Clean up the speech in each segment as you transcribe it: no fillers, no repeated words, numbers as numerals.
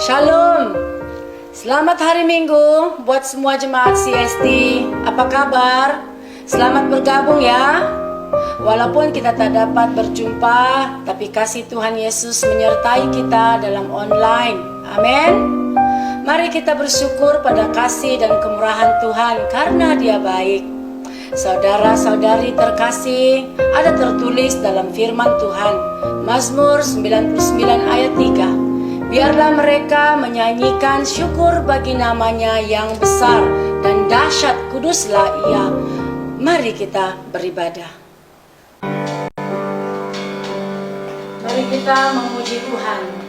Shalom. Selamat hari Minggu buat semua jemaat CST. Apa kabar? Selamat bergabung ya. Walaupun kita tak dapat berjumpa, tapi kasih Tuhan Yesus menyertai kita dalam online. Amin. Mari kita bersyukur pada kasih dan kemurahan Tuhan karena Dia baik. Saudara-saudari terkasih, ada tertulis dalam firman Tuhan, Mazmur 99 ayat 3. Biarlah mereka menyanyikan syukur bagi namanya yang besar dan dahsyat, kuduslah Ia. Mari kita beribadah. Mari kita memuji Tuhan.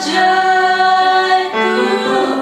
Ajaib Tuhan.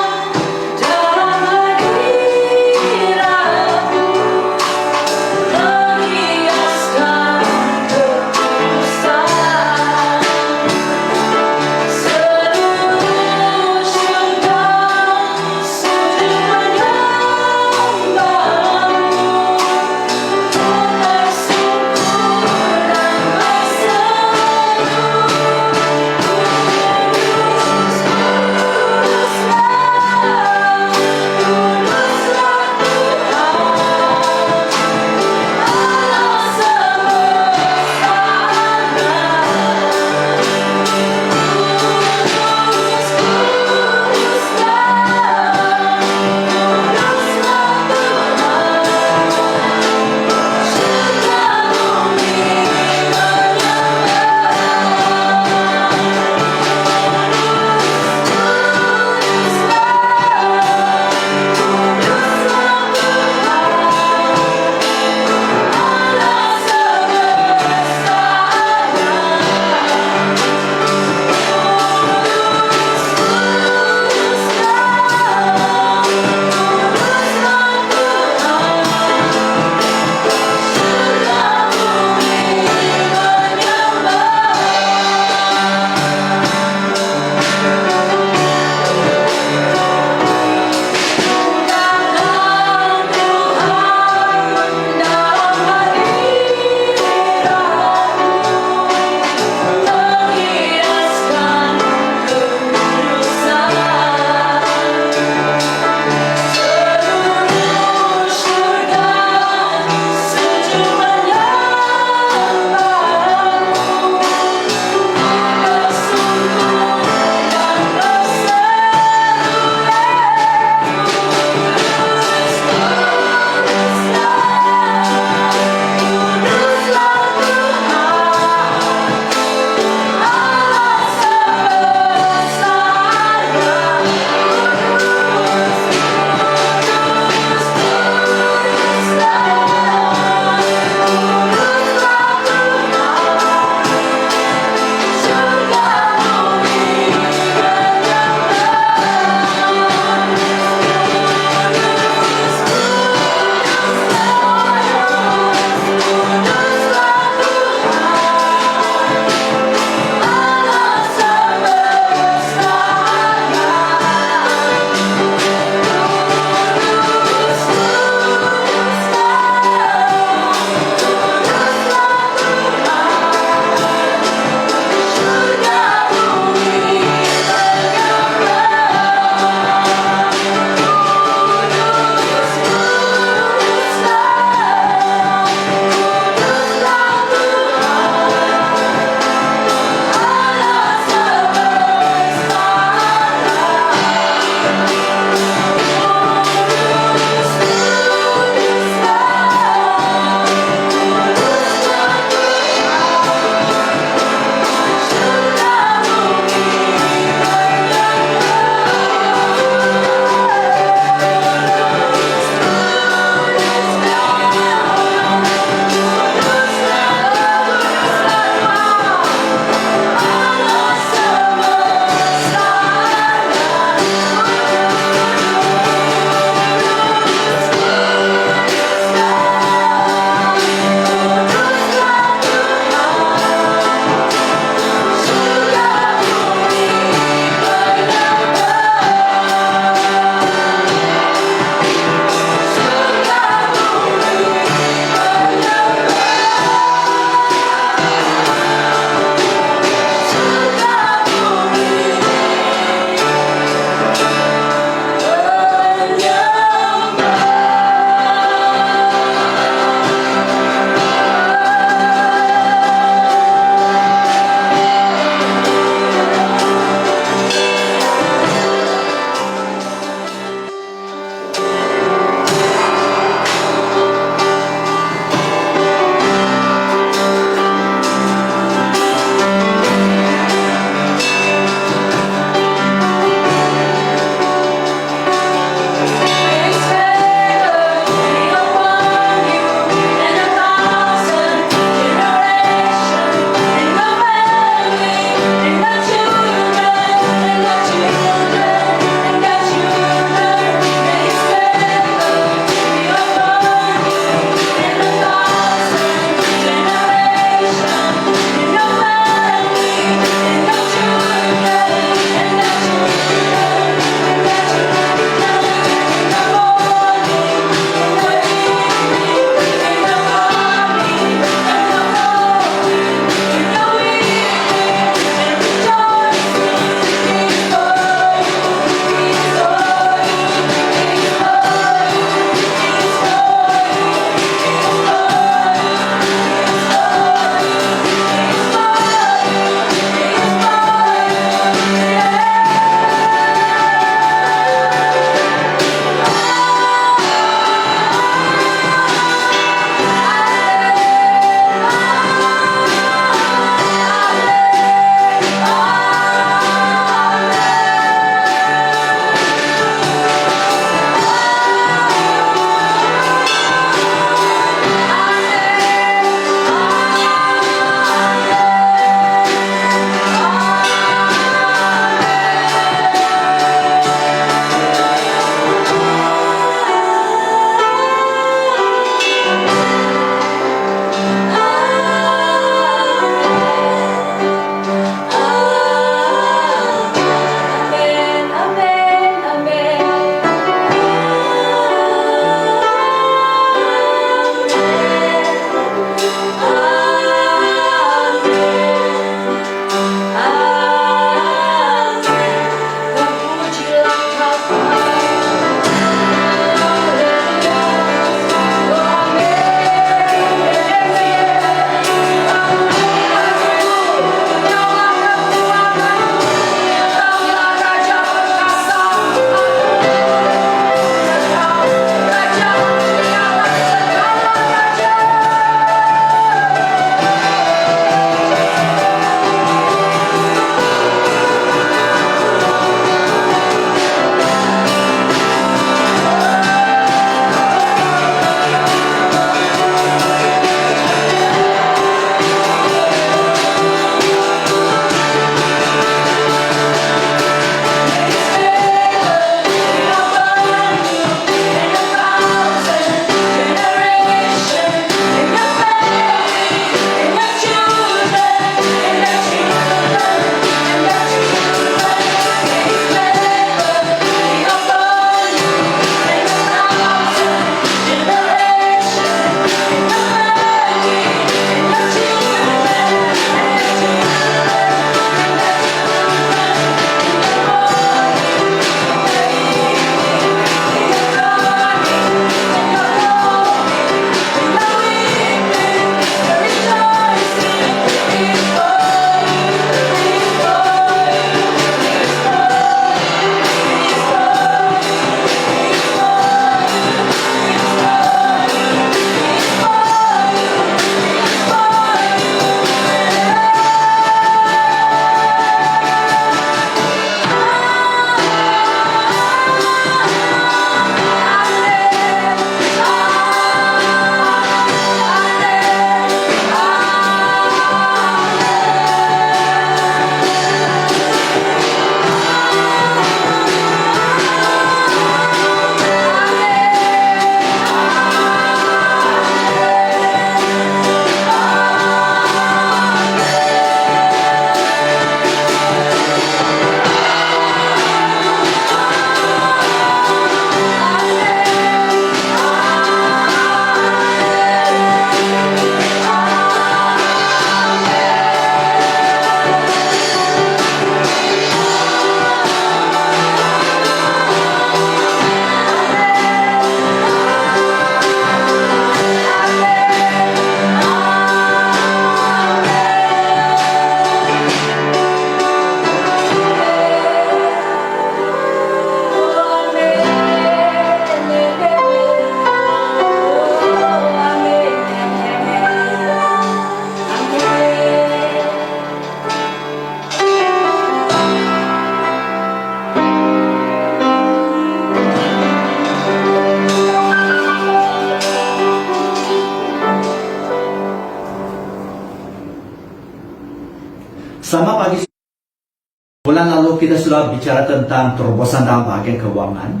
Bulan lalu kita sudah bicara tentang terobosan dalam bahagian keuangan.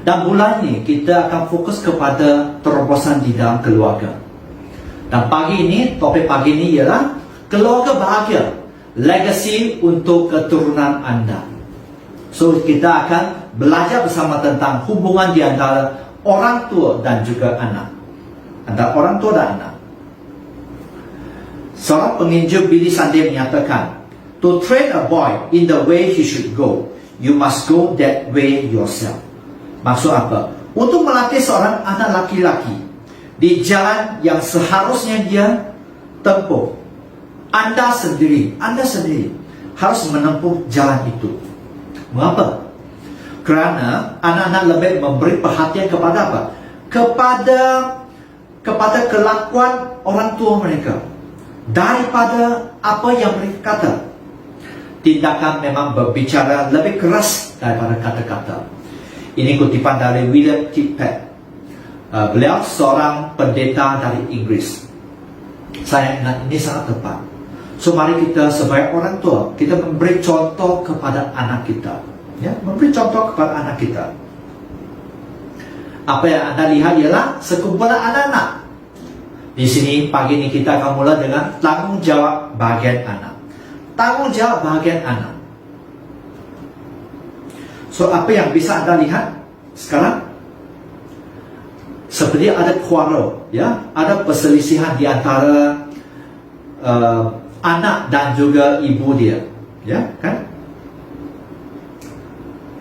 Dan bulan ini kita akan fokus kepada terobosan di dalam keluarga. Dan pagi ini, topik pagi ini ialah keluarga bahagia, legacy untuk keturunan anda. So kita akan belajar bersama tentang hubungan di antara orang tua dan juga anak. Antara orang tua dan anak. Seorang penginjil Billy Sunday menyatakan, to train a boy in the way he should go, you must go that way yourself. Maksud apa? Untuk melatih seorang anak laki-laki di jalan yang seharusnya dia tempuh, Anda sendiri harus menempuh jalan itu. Mengapa? Kerana anak-anak lebih memberi perhatian kepada apa? Kepada kelakuan orang tua mereka daripada apa yang mereka kata. Tindakan memang berbicara lebih keras daripada kata-kata. Ini kutipan dari William Tippett. Beliau seorang pendeta dari Inggris. Saya ingat ini sangat tepat. So mari kita sebagai orang tua, kita memberi contoh kepada anak kita. Ya, memberi contoh kepada anak kita. Apa yang Anda lihat ialah sekumpulan anak-anak. Di sini pagi ini kita akan mula dengan tanggungjawab bahagian anak. Tanggungjawab bahagian anak. So apa yang bisa Anda lihat sekarang? Seperti ada quarrel, ya, ada perselisihan di antara anak dan juga ibu dia, ya, kan?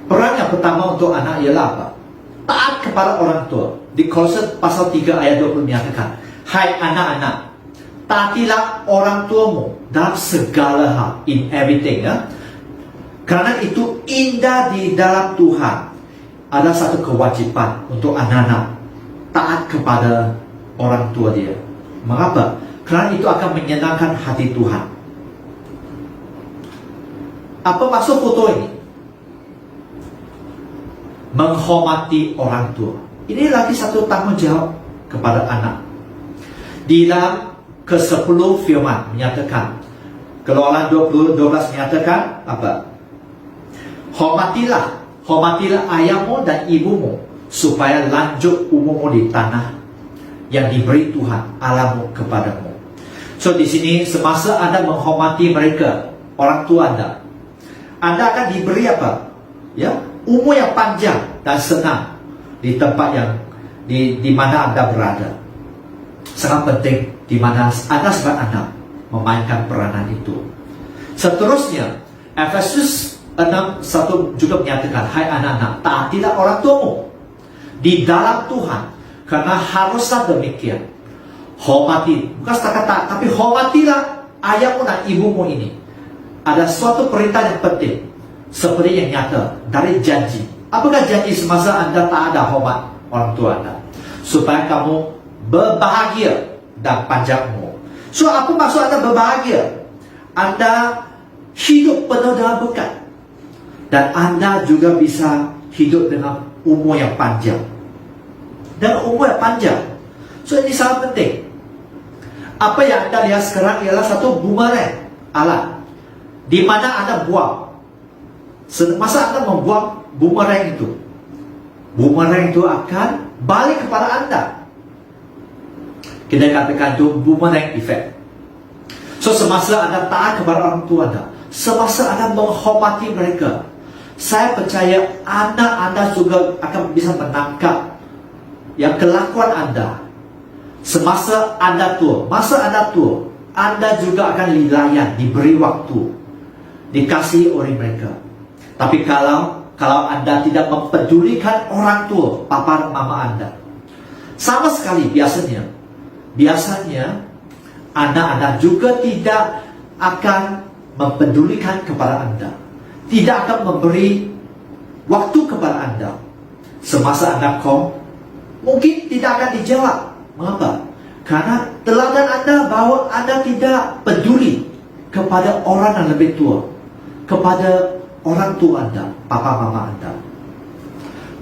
Peran yang pertama untuk anak ialah apa? Taat kepada orang tua. Di Kolose pasal 3 ayat 20 menyatakan, hai anak-anak, taatilah orang tuamu dalam segala hal, in everything, ya. Karena itu indah di dalam Tuhan. Ada satu kewajiban untuk anak-anak taat kepada orang tua dia. Mengapa? Karena itu akan menyenangkan hati Tuhan. Apa maksud foto ini? Menghormati orang tua. Ini lagi satu tanggungjawab kepada anak. Di dalam ke-10 firman menyatakan, Keluaran 20:12 menyatakan apa? Hormatilah ayahmu dan ibumu supaya lanjut umurmu di tanah yang diberi Tuhan Allahmu kepadamu. So di sini semasa Anda menghormati mereka, orang tua Anda akan diberi apa? Ya, umur yang panjang dan senang di tempat yang di mana Anda berada. Sangat penting di mana Anda sebagai anak memainkan peranan itu. Seterusnya, Efesus 6:1 juga menyatakan, hai anak-anak, taatilah orang tuamu di dalam Tuhan, karena haruslah demikian. Hormati, bukan setakat taat, tapi hormatilah ayahmu dan ibumu ini. Ada suatu perintah yang penting, seperti yang nyata dari janji. Apakah janji semasa Anda taat dan hormat orang tua Anda? Supaya kamu berbahagia dan panjang umur. So apa maksud Anda berbahagia? Anda hidup penuh dengan berkat. Dan Anda juga bisa hidup dengan umur yang panjang. Dan umur yang panjang. So ini sangat penting. Apa yang Anda lihat sekarang ialah satu bumerang alat. Di mana Anda buang. Semasa Anda membuang bumerang itu, bumerang itu akan balik kepada Anda. Kita katakan itu bumerang effect. So semasa Anda taat kepada orang tua Anda, semasa Anda menghormati mereka, saya percaya anak Anda juga akan bisa menangkap yang kelakuan Anda. Semasa Anda tua, masa Anda tua, Anda juga akan dilayan, diberi waktu, dikasihi oleh mereka. Tapi kalau Anda tidak mempedulikan orang tua, papa dan mama Anda, sama sekali biasanya anak Anda juga tidak akan mempedulikan kepada Anda, tidak akan memberi waktu kepada Anda. Semasa Anda mungkin tidak akan dijawab. Mengapa? Karena teladan Anda bahwa Anda tidak peduli kepada orang yang lebih tua, kepada orang tua Anda, papa mama Anda.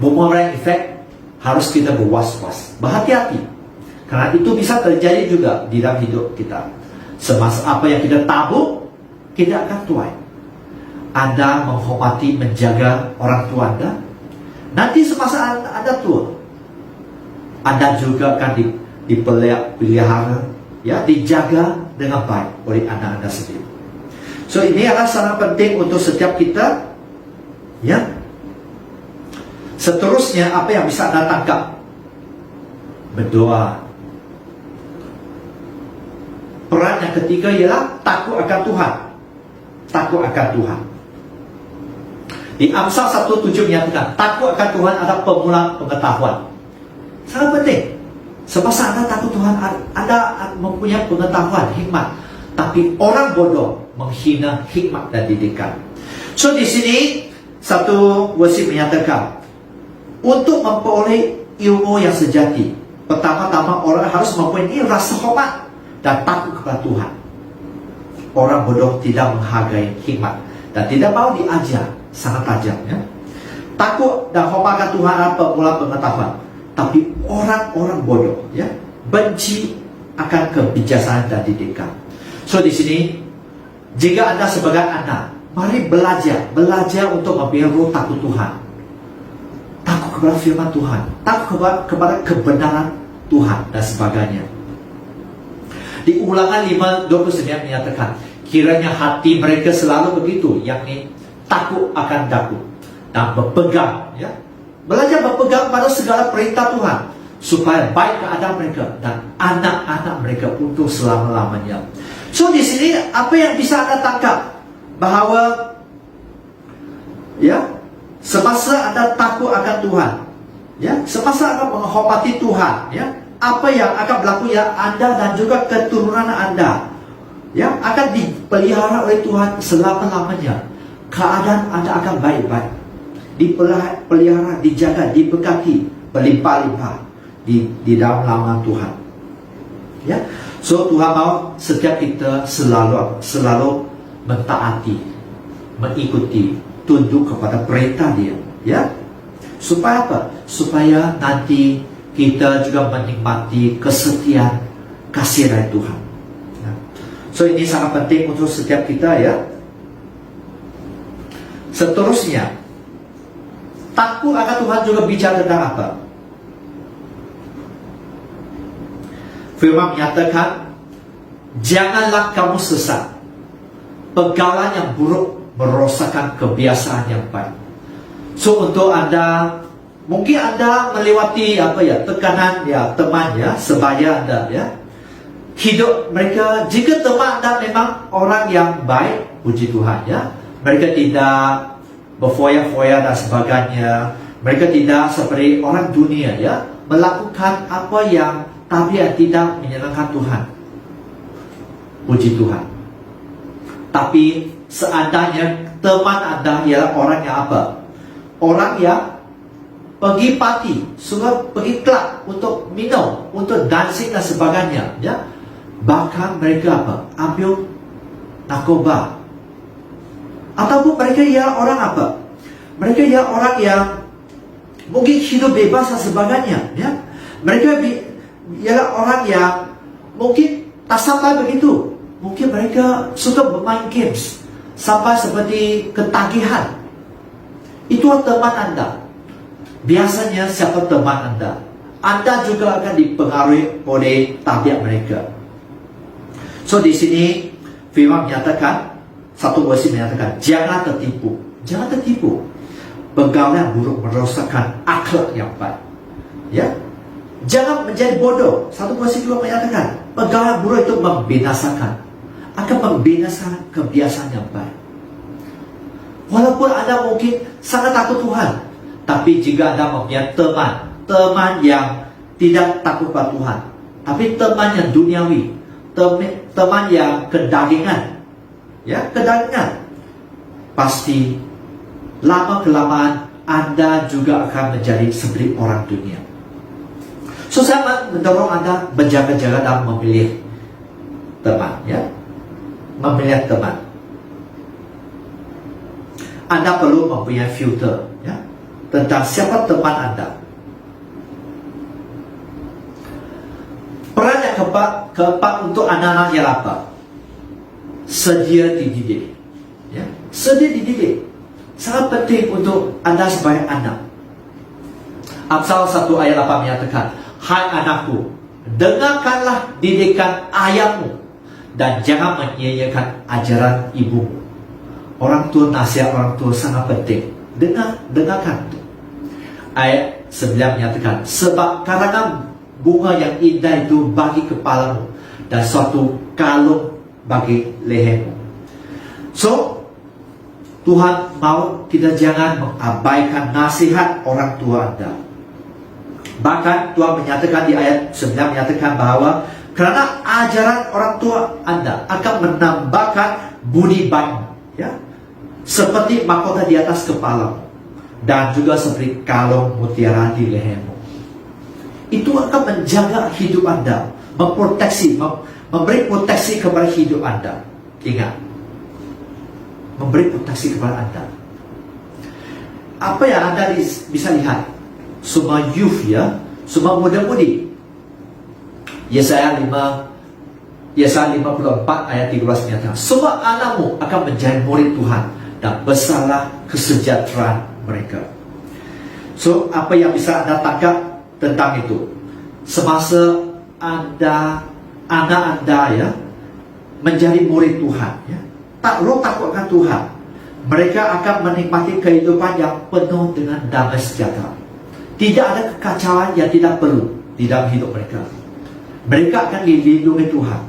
Bumerang effect harus kita berwas-was, berhati-hati. Karena itu bisa terjadi juga di dalam hidup kita. Semasa apa yang kita tabur, kita akan tuai. Anda menghormati, menjaga orang tua Anda? Nanti semasa Anda tua, Anda juga akan dipelihara, ya, dijaga dengan baik oleh anak Anda sendiri. So ini adalah sangat penting untuk setiap kita, ya. Seterusnya, apa yang bisa Anda tangkap? Berdoa. Peran yang ketiga ialah takut akan Tuhan. Takut akan Tuhan. Di Amsal 1:7 menyatakan, takut akan Tuhan adalah permulaan pengetahuan. Sangat penting. Semasa Anda takut Tuhan, Anda mempunyai pengetahuan, hikmat. Tapi orang bodoh menghina hikmat dan didikan. So di sini satu versi menyatakan, untuk memperoleh ilmu yang sejati, pertama-tama orang harus mempunyai rasa hormat dan takut kepada Tuhan. Orang bodoh tidak menghargai hikmat dan tidak mau diajar. Sangat tajam, ya. Takut dan hormat akan Tuhan adalah permulaan pengetahuan. Tapi orang-orang bodoh, ya, benci akan kebijaksanaan dan didikan. So di sini, jika Anda sebagai anak, mari belajar untuk membiarkan takut Tuhan, takut kepada firman Tuhan, takut kepada kebenaran Tuhan dan sebagainya. Di Ulangan 5:29 menyatakan, kiranya hati mereka selalu begitu, yakni takut akan Dakut dan berpegang, ya, belajar berpegang pada segala perintah Tuhan, supaya baik keadaan mereka dan anak-anak mereka untuk selama-lamanya. So di sini apa yang bisa Anda tangkap? Bahawa, ya, semasa Anda takut akan Tuhan, ya, semasa Anda menghormati Tuhan, ya, apa yang akan berlaku, ya, Anda dan juga keturunan Anda, ya, akan dipelihara oleh Tuhan selama-lamanya. Keadaan Anda akan baik-baik, dipelihara, dijaga, diberkati berlimpah-limpah di dalam nama Tuhan, ya. So Tuhan mau setiap kita selalu mentaati, mengikuti, tunduk kepada perintah Dia, ya. Supaya apa? Supaya nanti kita juga menikmati kesetiaan kasih dari Tuhan, ya. So ini sangat penting untuk setiap kita, ya. Seterusnya, takut akan Tuhan juga bicara tentang apa? Firman menyatakan, janganlah kamu sesat. Pergaulan yang buruk merosakkan kebiasaan yang baik. So untuk Anda, mungkin Anda melewati tekanan, ya, teman, ya, sebaya Anda, ya, hidup mereka. Jika teman Anda memang orang yang baik, puji Tuhan, ya, mereka tidak berfoya-foya dan sebagainya, mereka tidak seperti orang dunia, ya, melakukan apa yang tabiat tidak menyenangkan Tuhan, puji Tuhan. Tapi seandainya teman Anda ialah orang yang apa? Orang yang pergi party, suka pergi club untuk minum, untuk dancing dan sebagainya, ya, bahkan mereka apa? Ambil narkoba. Ataupun mereka ialah orang apa? Mereka ialah orang yang mungkin hidup bebas dan sebagainya, ya. Mereka ialah orang yang mungkin tak sampai begitu. Mungkin mereka suka bermain games sampai seperti ketagihan. Itulah teman Anda. Biasanya siapa teman Anda? Anda juga akan dipengaruhi oleh tabiat mereka. So di sini firman menyatakan, satu versi menyatakan, jangan tertipu. Jangan tertipu. Pergaulan buruk merosakkan akhlak yang baik, ya. Jangan menjadi bodoh. Satu versi juga menyatakan, pergaulan buruk itu membinasakan, akan membinasakan kebiasaan yang baik. Walaupun Anda mungkin sangat takut Tuhan, tapi jika Anda mempunyai teman yang tidak takut pada Tuhan, tapi teman yang duniawi, teman yang kedagingan, ya, kedagingan, pasti lama-kelamaan Anda juga akan menjadi seperti orang dunia. So saya mendorong Anda berjaga-jaga dalam memilih teman, ya, memilih teman. Anda perlu mempunyai filter, ya, tentang siapa teman Anda. Peran yang keempat untuk anak-anak ialah apa? Sedia dididik, ya. Sedia dididik. Sangat penting untuk anda sebagai anak. Amsal 1 ayat 8 menyatakan, hai anakku, dengarkanlah didikan ayahmu dan jangan menyia-nyiakan ajaran ibumu. Orang tua, nasihat orang tua sangat penting. Dengarkan. Ayat 9 menyatakan, sebab karangan bunga yang indah itu bagi kepalamu dan suatu kalung bagi lehermu. So, Tuhan mau kita jangan mengabaikan nasihat orang tua anda. Bahkan Tuhan menyatakan di ayat 9 menyatakan bahwa kerana ajaran orang tua anda akan menambahkan budi baikmu, ya, seperti mahkota di atas kepalamu dan juga seperti kalung mutiara di lehermu. Itu akan menjaga hidup anda, memproteksi, memberi proteksi kepada hidup anda. Ingat, memberi proteksi kepada anda. Apa yang anda bisa lihat? Semua youth, ya, semua muda-mudi. Yesaya 54 ayat 13 menyatakan, semua anakmu akan menjadi murid Tuhan dan besarlah kesejahteraan mereka. So, apa yang bisa anda tangkap tentang itu? Semasa anak anda, ya, menjadi murid Tuhan, ya, takutkan Tuhan, mereka akan menikmati kehidupan yang penuh dengan damai sejahtera. Tidak ada kekacauan yang tidak perlu di dalam hidup mereka. Mereka akan dilindungi Tuhan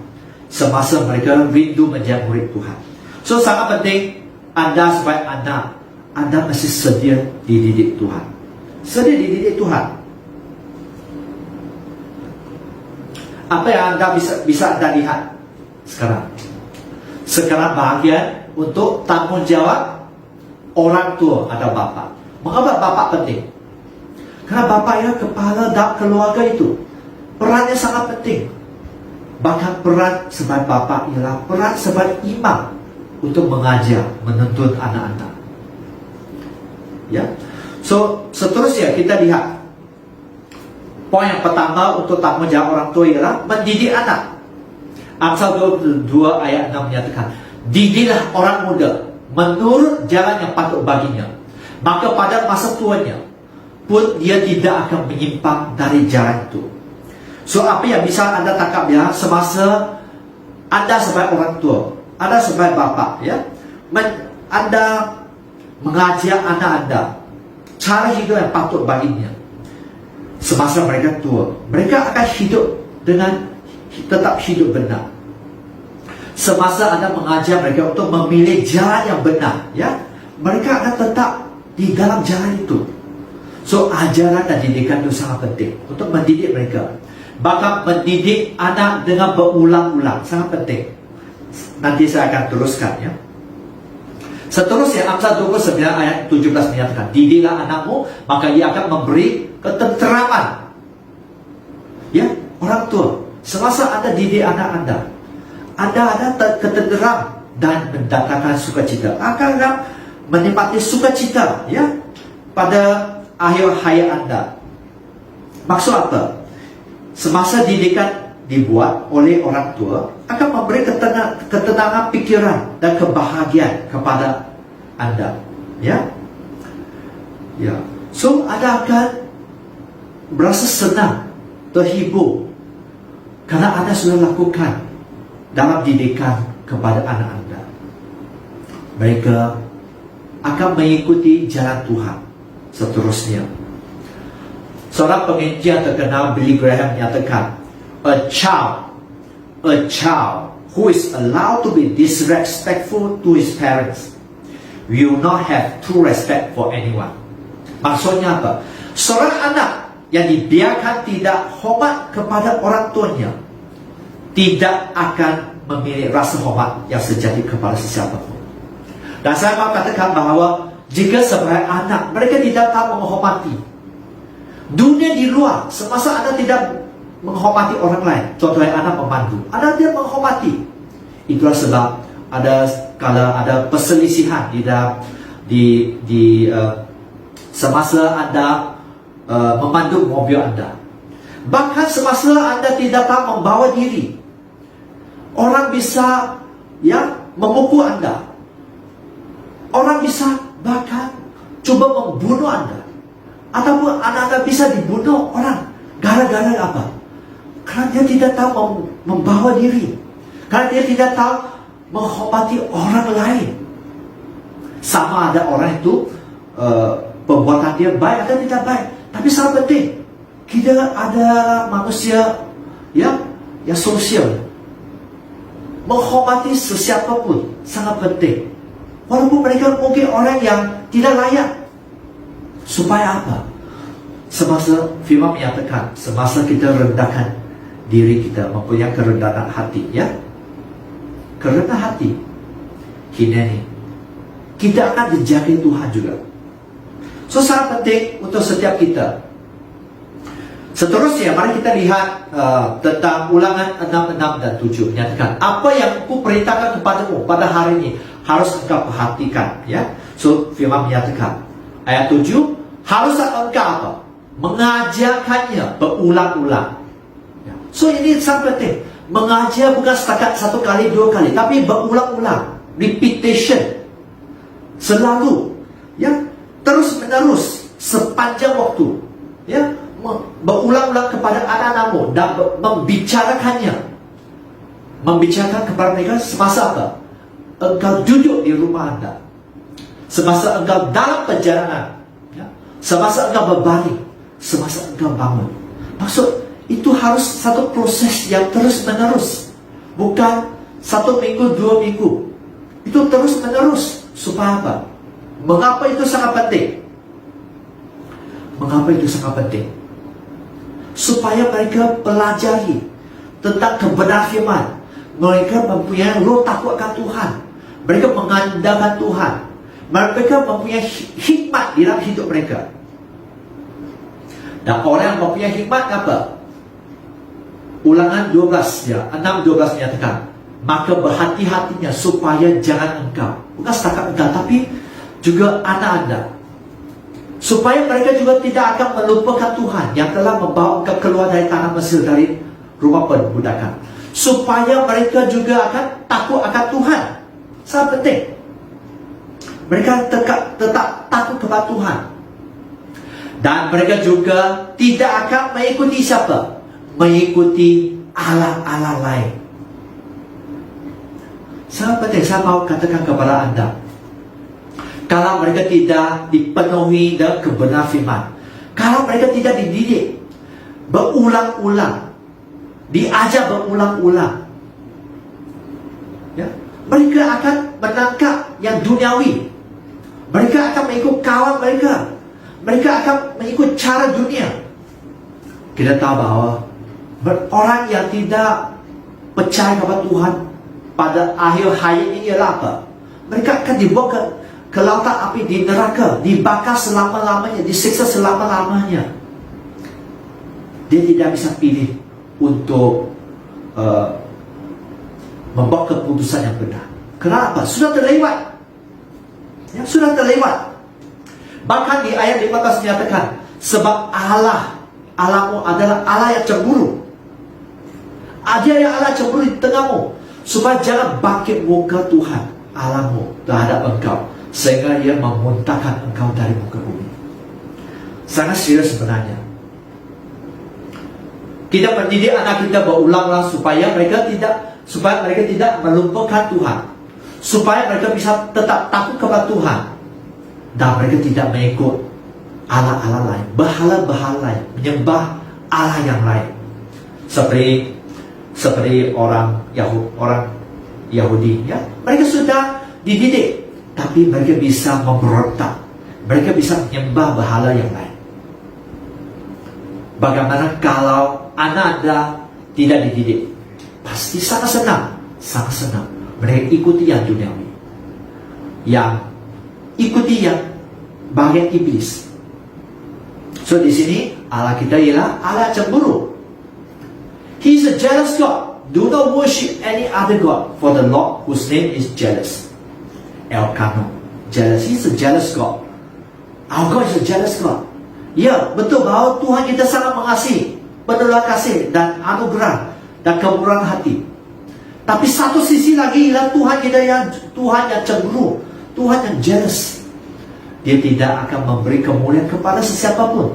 semasa mereka rindu menjadi murid Tuhan. So, sangat penting anda sebagai anak, anda mesti sedia dididik Tuhan. Sedia dididik Tuhan. Apa yang anda bisa anda lihat sekarang? Sekarang bahagian untuk tanggung jawab orang tua atau bapa. Mengapa bapa penting? Karena bapa ialah kepala dalam keluarga itu. Perannya sangat penting. Bahkan peran sebagai bapa ialah peran sebagai imam untuk mengajar, menuntun anak-anak. Ya. So, seterusnya kita lihat poin yang pertama untuk tanggung jawab orang tua ialah mendidik anak. Amsal 22 ayat 6 menyatakan, didiklah orang muda menurut jalan yang patut baginya, maka pada masa tuanya pun dia tidak akan menyimpang dari jalan itu. So, apa yang bisa anda tangkap, ya, semasa anda sebagai orang tua, anda sebagai bapa, ya, anda mengajar anak anda cara hidup yang patut baginya. Semasa mereka tua, mereka akan hidup dengan tetap hidup benar. Semasa anda mengajar mereka untuk memilih jalan yang benar, ya, mereka akan tetap di dalam jalan itu. So, ajaran dan didikan itu sangat penting untuk mendidik mereka. Bahkan mendidik anak dengan berulang-ulang sangat penting. Nanti saya akan teruskan, ya. Seterusnya Amsal 29 ayat 17 menyatakan, didiklah anakmu, maka ia akan memberi ketenteraman. Ya, orang tua, semasa anda didik anak anda ada ketenteram dan mendatangkan sukacita. Akan menikmati sukacita, ya, pada akhir hayat anda. Maksud apa? Semasa didikan dibuat oleh orang tua akan memberi ketenangan pikiran dan kebahagiaan kepada anda, ya. Ya. So, anda akan berasa senang, terhibur karena anda sudah lakukan dalam didikan kepada anak anda. Mereka akan mengikuti jalan Tuhan. Seterusnya, seorang penginjil terkenal Billy Graham menyatakan, a child who is allowed to be disrespectful to his parents will not have true respect for anyone. Maksudnya apa? Seorang anak yang dibiarkan tidak hormat kepada orang tuanya tidak akan memiliki rasa hormat yang sejati kepada sesiapa pun. Dan saya mau katakan bahawa jika sebagai anak mereka tidak tahu menghormati dunia di luar, semasa anda tidak menghormati orang lain, contohnya anak pemandu, anda tidak menghormati. Itulah sebab kalau ada perselisihan semasa anda memandu mobil anda. Bahkan semasa anda tidak tahu membawa diri, orang bisa, ya, memukul anda. Orang bisa bahkan cuba membunuh Anda. Ataupun Anda bisa dibunuh orang. Gara-gara apa? Karena dia tidak tahu membawa diri. Karena dia tidak tahu menghormati orang lain. Sama ada orang itu perbuatan dia baik atau tidak baik. Tapi sangat penting, kita ada manusia yang sosial. Menghormati sesiapa pun sangat penting. Walaupun mereka mungkin orang yang tidak layak. Supaya apa? Semasa firman menyatakan, semasa kita rendahkan diri kita, mempunyai kerendahan hati, ya, kerendahan hati, hineni, kita akan dijaga Tuhan juga. So sangat penting untuk setiap kita. Seterusnya, mari kita lihat tentang Ulangan 6:6 dan 7 menyatakan, apa yang ku perintahkan kepadamu pada hari ini harus engkau perhatikan, ya. So firman menyatakan ayat 7, haruslah engkau apa? Mengajarkannya berulang-ulang. Ya. So ini sangat penting. Mengajar bukan setakat 1 kali, 2 kali, tapi berulang-ulang, repetition, selalu, ya, terus menerus sepanjang waktu, ya, berulang-ulang kepada anak-anakmu dan membicarakan kepada mereka semasa apa? Engkau duduk di rumah Anda, semasa engkau dalam perjalanan, ya, semasa engkau berbaring, semasa engkau bangun. Maksud itu harus satu proses yang terus menerus, bukan 1 minggu, 2 minggu. Itu terus menerus. Supaya apa? Mengapa itu sangat penting? Mengapa itu sangat penting? Supaya mereka pelajari tentang kebenaran firman. Mereka mempunyai roh takut akan Tuhan. Mereka mengandalkan Tuhan. Mereka mempunyai hikmat di dalam hidup mereka. Dan orang yang mempunyai hikmat apa? Ulangan 12, ya, 6:12 menyatakan, maka berhati-hatinya supaya jangan engkau, bukan setakat engkau, tapi juga anak Anda, supaya mereka juga tidak akan melupakan Tuhan yang telah membawa engkau keluar dari tanah Mesir, dari rumah perbudakan, supaya mereka juga akan takut akan Tuhan. Sangat penting. Mereka tetap takut kepada Tuhan. Dan mereka juga tidak akan mengikuti siapa? Mengikuti Allah-Allah lain. Sangat penting, saya mau katakan kepada Anda, kalau mereka tidak dipenuhi dengan kebenaran firman, kalau mereka tidak dididik berulang-ulang, diajar berulang-ulang, ya, mereka akan menangkap yang duniawi. Mereka akan mengikut kawan mereka. Mereka akan mengikut cara dunia. Kita tahu bahwa orang yang tidak percaya kepada Tuhan pada akhir hayat ini ialah apa? Mereka akan dibawa ke lautan api di neraka, dibakar selama-lamanya, disiksa selama-lamanya. Dia tidak bisa pilih untuk membuat keputusan yang benar. Kenapa? Sudah terlewat. Ya, sudah terlewat. Bahkan di ayat 15 menyatakan, sebab Allahmu adalah Allah yang cemburu. Ada yang Allah cemburu di tengahmu, supaya jangan bangkit muka Tuhan Allahmu terhadap engkau, sehingga ia memuntahkan engkau dari muka bumi. Sangat serius sebenarnya. Kita mendidik anak kita berulang-ulang supaya mereka tidak melupakan Tuhan, supaya mereka bisa tetap takut kepada Tuhan, dan mereka tidak mengikut Allah-Allah lain, berhala-berhala lain, menyembah Allah yang lain, seperti orang Yahudi, ya. Mereka sudah dididik, tapi mereka bisa memberontak, mereka bisa menyembah berhala yang lain. Bagaimana kalau anak Anda tidak dididik? Pasti sangat senang mereka ikuti yang duniawi, yang ikuti yang bagian iblis. So di sini Allah kita ialah Allah cemburu. He is a jealous God. Do not worship any other God, for the Lord whose name is jealous. Elkanah, jealous. He is a jealous God. Our God is a jealous God. Ya, betul bahwa Tuhan kita sangat mengasihi, penuh kasih dan anugerah dan kemurahan hati. Tapi satu sisi lagi ialah Tuhan kita Tuhan yang cemburu. Tuhan yang jealous. Dia tidak akan memberi kemuliaan kepada sesiapa pun.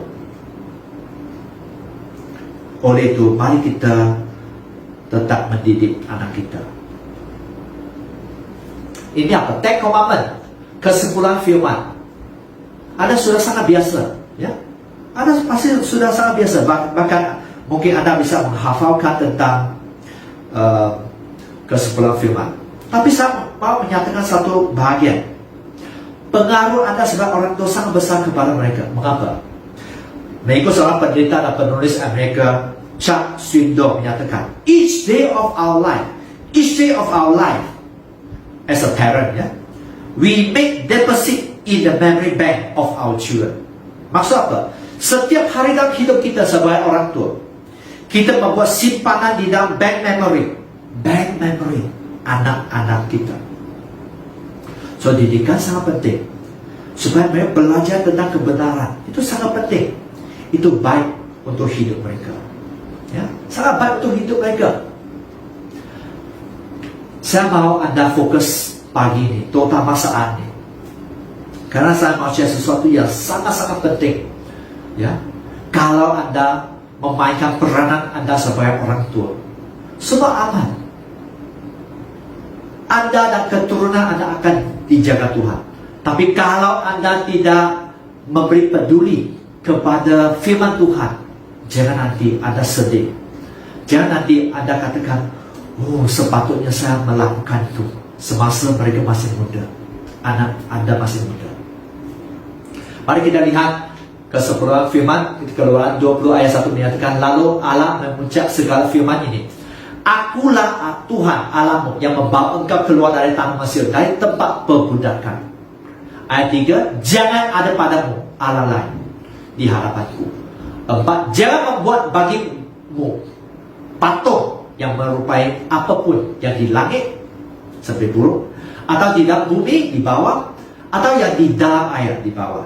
Oleh itu, mari kita tetap mendidik anak kita. Ini apa? Ten Commandment, kesimpulan firman. Anda sudah sangat biasa, ya. Anda pasti sudah sangat biasa. Bahkan mungkin Anda bisa menghafalkan tentang kesimpulan firman. Tapi saya mau menyatakan satu bahagian. Pengaruh Anda sebagai orang tua sangat besar kepada mereka. Mengapa? Mengikut seorang pendeta dan penulis Amerika, Chuck Swindoll menyatakan, each day of our life as a parent, ya, we make deposit in the memory bank of our children. Maksud apa? Setiap hari dalam hidup kita sebagai orang tua, kita membuat simpanan di dalam bank memory anak-anak kita. So, didikan sangat penting supaya mereka belajar tentang kebenaran. Itu sangat penting. Itu baik untuk hidup mereka, ya, sangat baik untuk hidup mereka. Saya mau Anda fokus pagi ini, terutama saat ini, karena saya mau share sesuatu yang sangat-sangat penting, ya. Kalau Anda memainkan peranan Anda sebagai orang tua, semua aman. Anda dan keturunan Anda akan dijaga Tuhan. Tapi kalau Anda tidak memberi peduli kepada firman Tuhan, jangan nanti Anda sedih. Jangan nanti Anda katakan, oh, sepatutnya saya melakukan itu semasa mereka masih muda, anak Anda masih muda. Mari kita lihat kesimpulan firman. Keluaran 20 ayat 1 menyatakan, lalu Allah memuncak segala firman ini, Akulah Tuhan Allahmu yang membawa engkau keluar dari tanah Mesir, dari tempat perbudakan. Ayat 3, jangan ada padamu Allah lain di hadapanku. 4, jangan membuat bagimu patung yang merupai apapun yang di langit sampai buruk, atau di dalam bumi di bawah, atau yang di dalam air di bawah.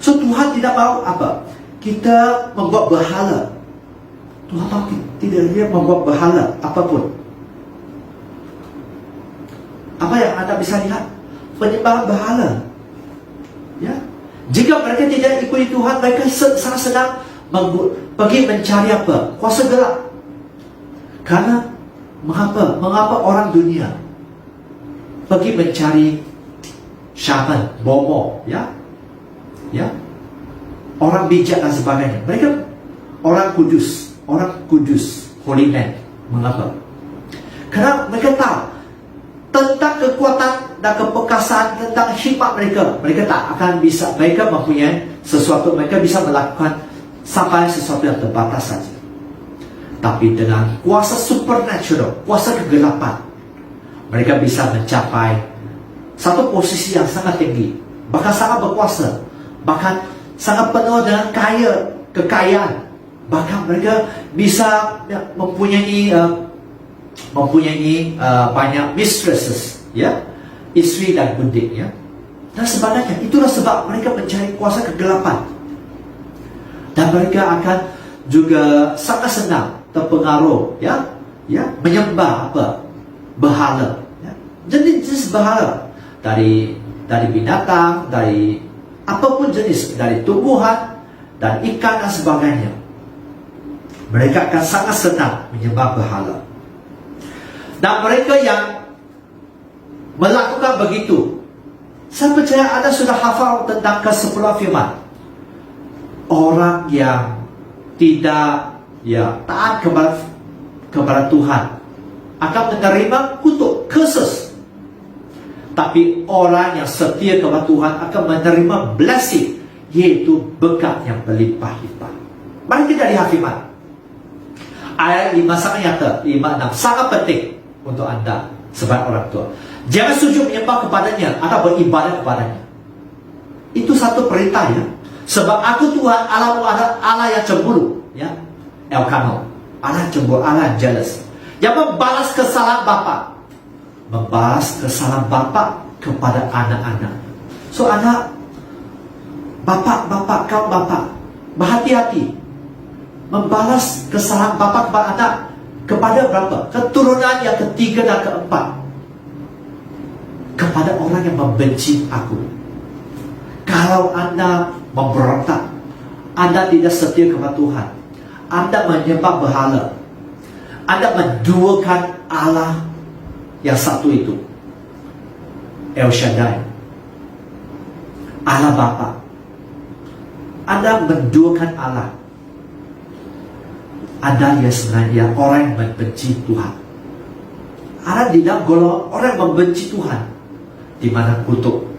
So, Tuhan tidak mau apa? Kita membuat berhala. Tuhan tahu tidak, dia membuat berhala apapun. Apa yang Anda bisa lihat? Penyembahan berhala, ya. Jika mereka tidak ikuti Tuhan, mereka sangat senang pergi mencari apa? Kuasa gelap. Karena mengapa orang dunia pergi mencari syaman, bomo, ya, orang bijak dan sebagainya. Mereka orang kudus, Holy Land. Mengapa? Karena mereka tahu tentang kekuatan dan keperkasaan, tentang hikmat mereka. Mereka tak akan bisa, mereka mempunyai sesuatu, mereka bisa melakukan sampai sesuatu yang terbatas saja. Tapi dengan kuasa supernatural, kuasa kegelapan, mereka bisa mencapai satu posisi yang sangat tinggi, bahkan sangat berkuasa, bahkan sangat penuh dengan kekayaan. Bahkan mereka bisa mempunyai banyak mistresses, ya, istri dan gundik, ya, dan sebagainya. Itulah sebab mereka mencari kuasa kegelapan, dan mereka akan juga sangat senang terpengaruh, ya, menyembah apa? Berhala, ya. Jenis berhala dari binatang, dari apapun jenis, dari tumbuhan dan ikan dan sebagainya. Mereka akan sangat senang menyembah berhala. Dan mereka yang melakukan begitu, saya percaya Anda sudah hafal tentang kesimpulan firman. Orang yang tidak taat kepada Tuhan akan menerima kutuk, curses. Tapi orang yang setia kepada Tuhan akan menerima blessing, yaitu berkat yang berlimpah-limpah. Mari kita lihat firman. Ayat 5 sangat nyata, 5-6 sangat penting untuk Anda sebagai orang tua. Jangan sujud menyembah kepadanya atau beribadah kepadanya. Itu satu perintah, ya. Sebab aku Tuhan Allahmu adalah Allah yang cemburu, ya. Elkanah, Allah cemburu, Allah jealous, yang membalas kesalahan bapa, kepada anak-anak. So anak, bapak, kau bapak, berhati-hati membalas kesalahan bapa kepada anak, kepada berapa? Keturunan yang ketiga dan keempat, kepada kepada orang yang membenci aku. Kalau Anda memberontak, Anda tidak setia kepada Tuhan, Anda menyembah berhala, Anda menduakan Allah yang satu itu, El Shaddai, Allah Bapa. Anda menduakan Allah, Anda ya sebenarnya orang yang membenci Tuhan. Anda tidak golongan orang yang membenci Tuhan, di mana kutuk,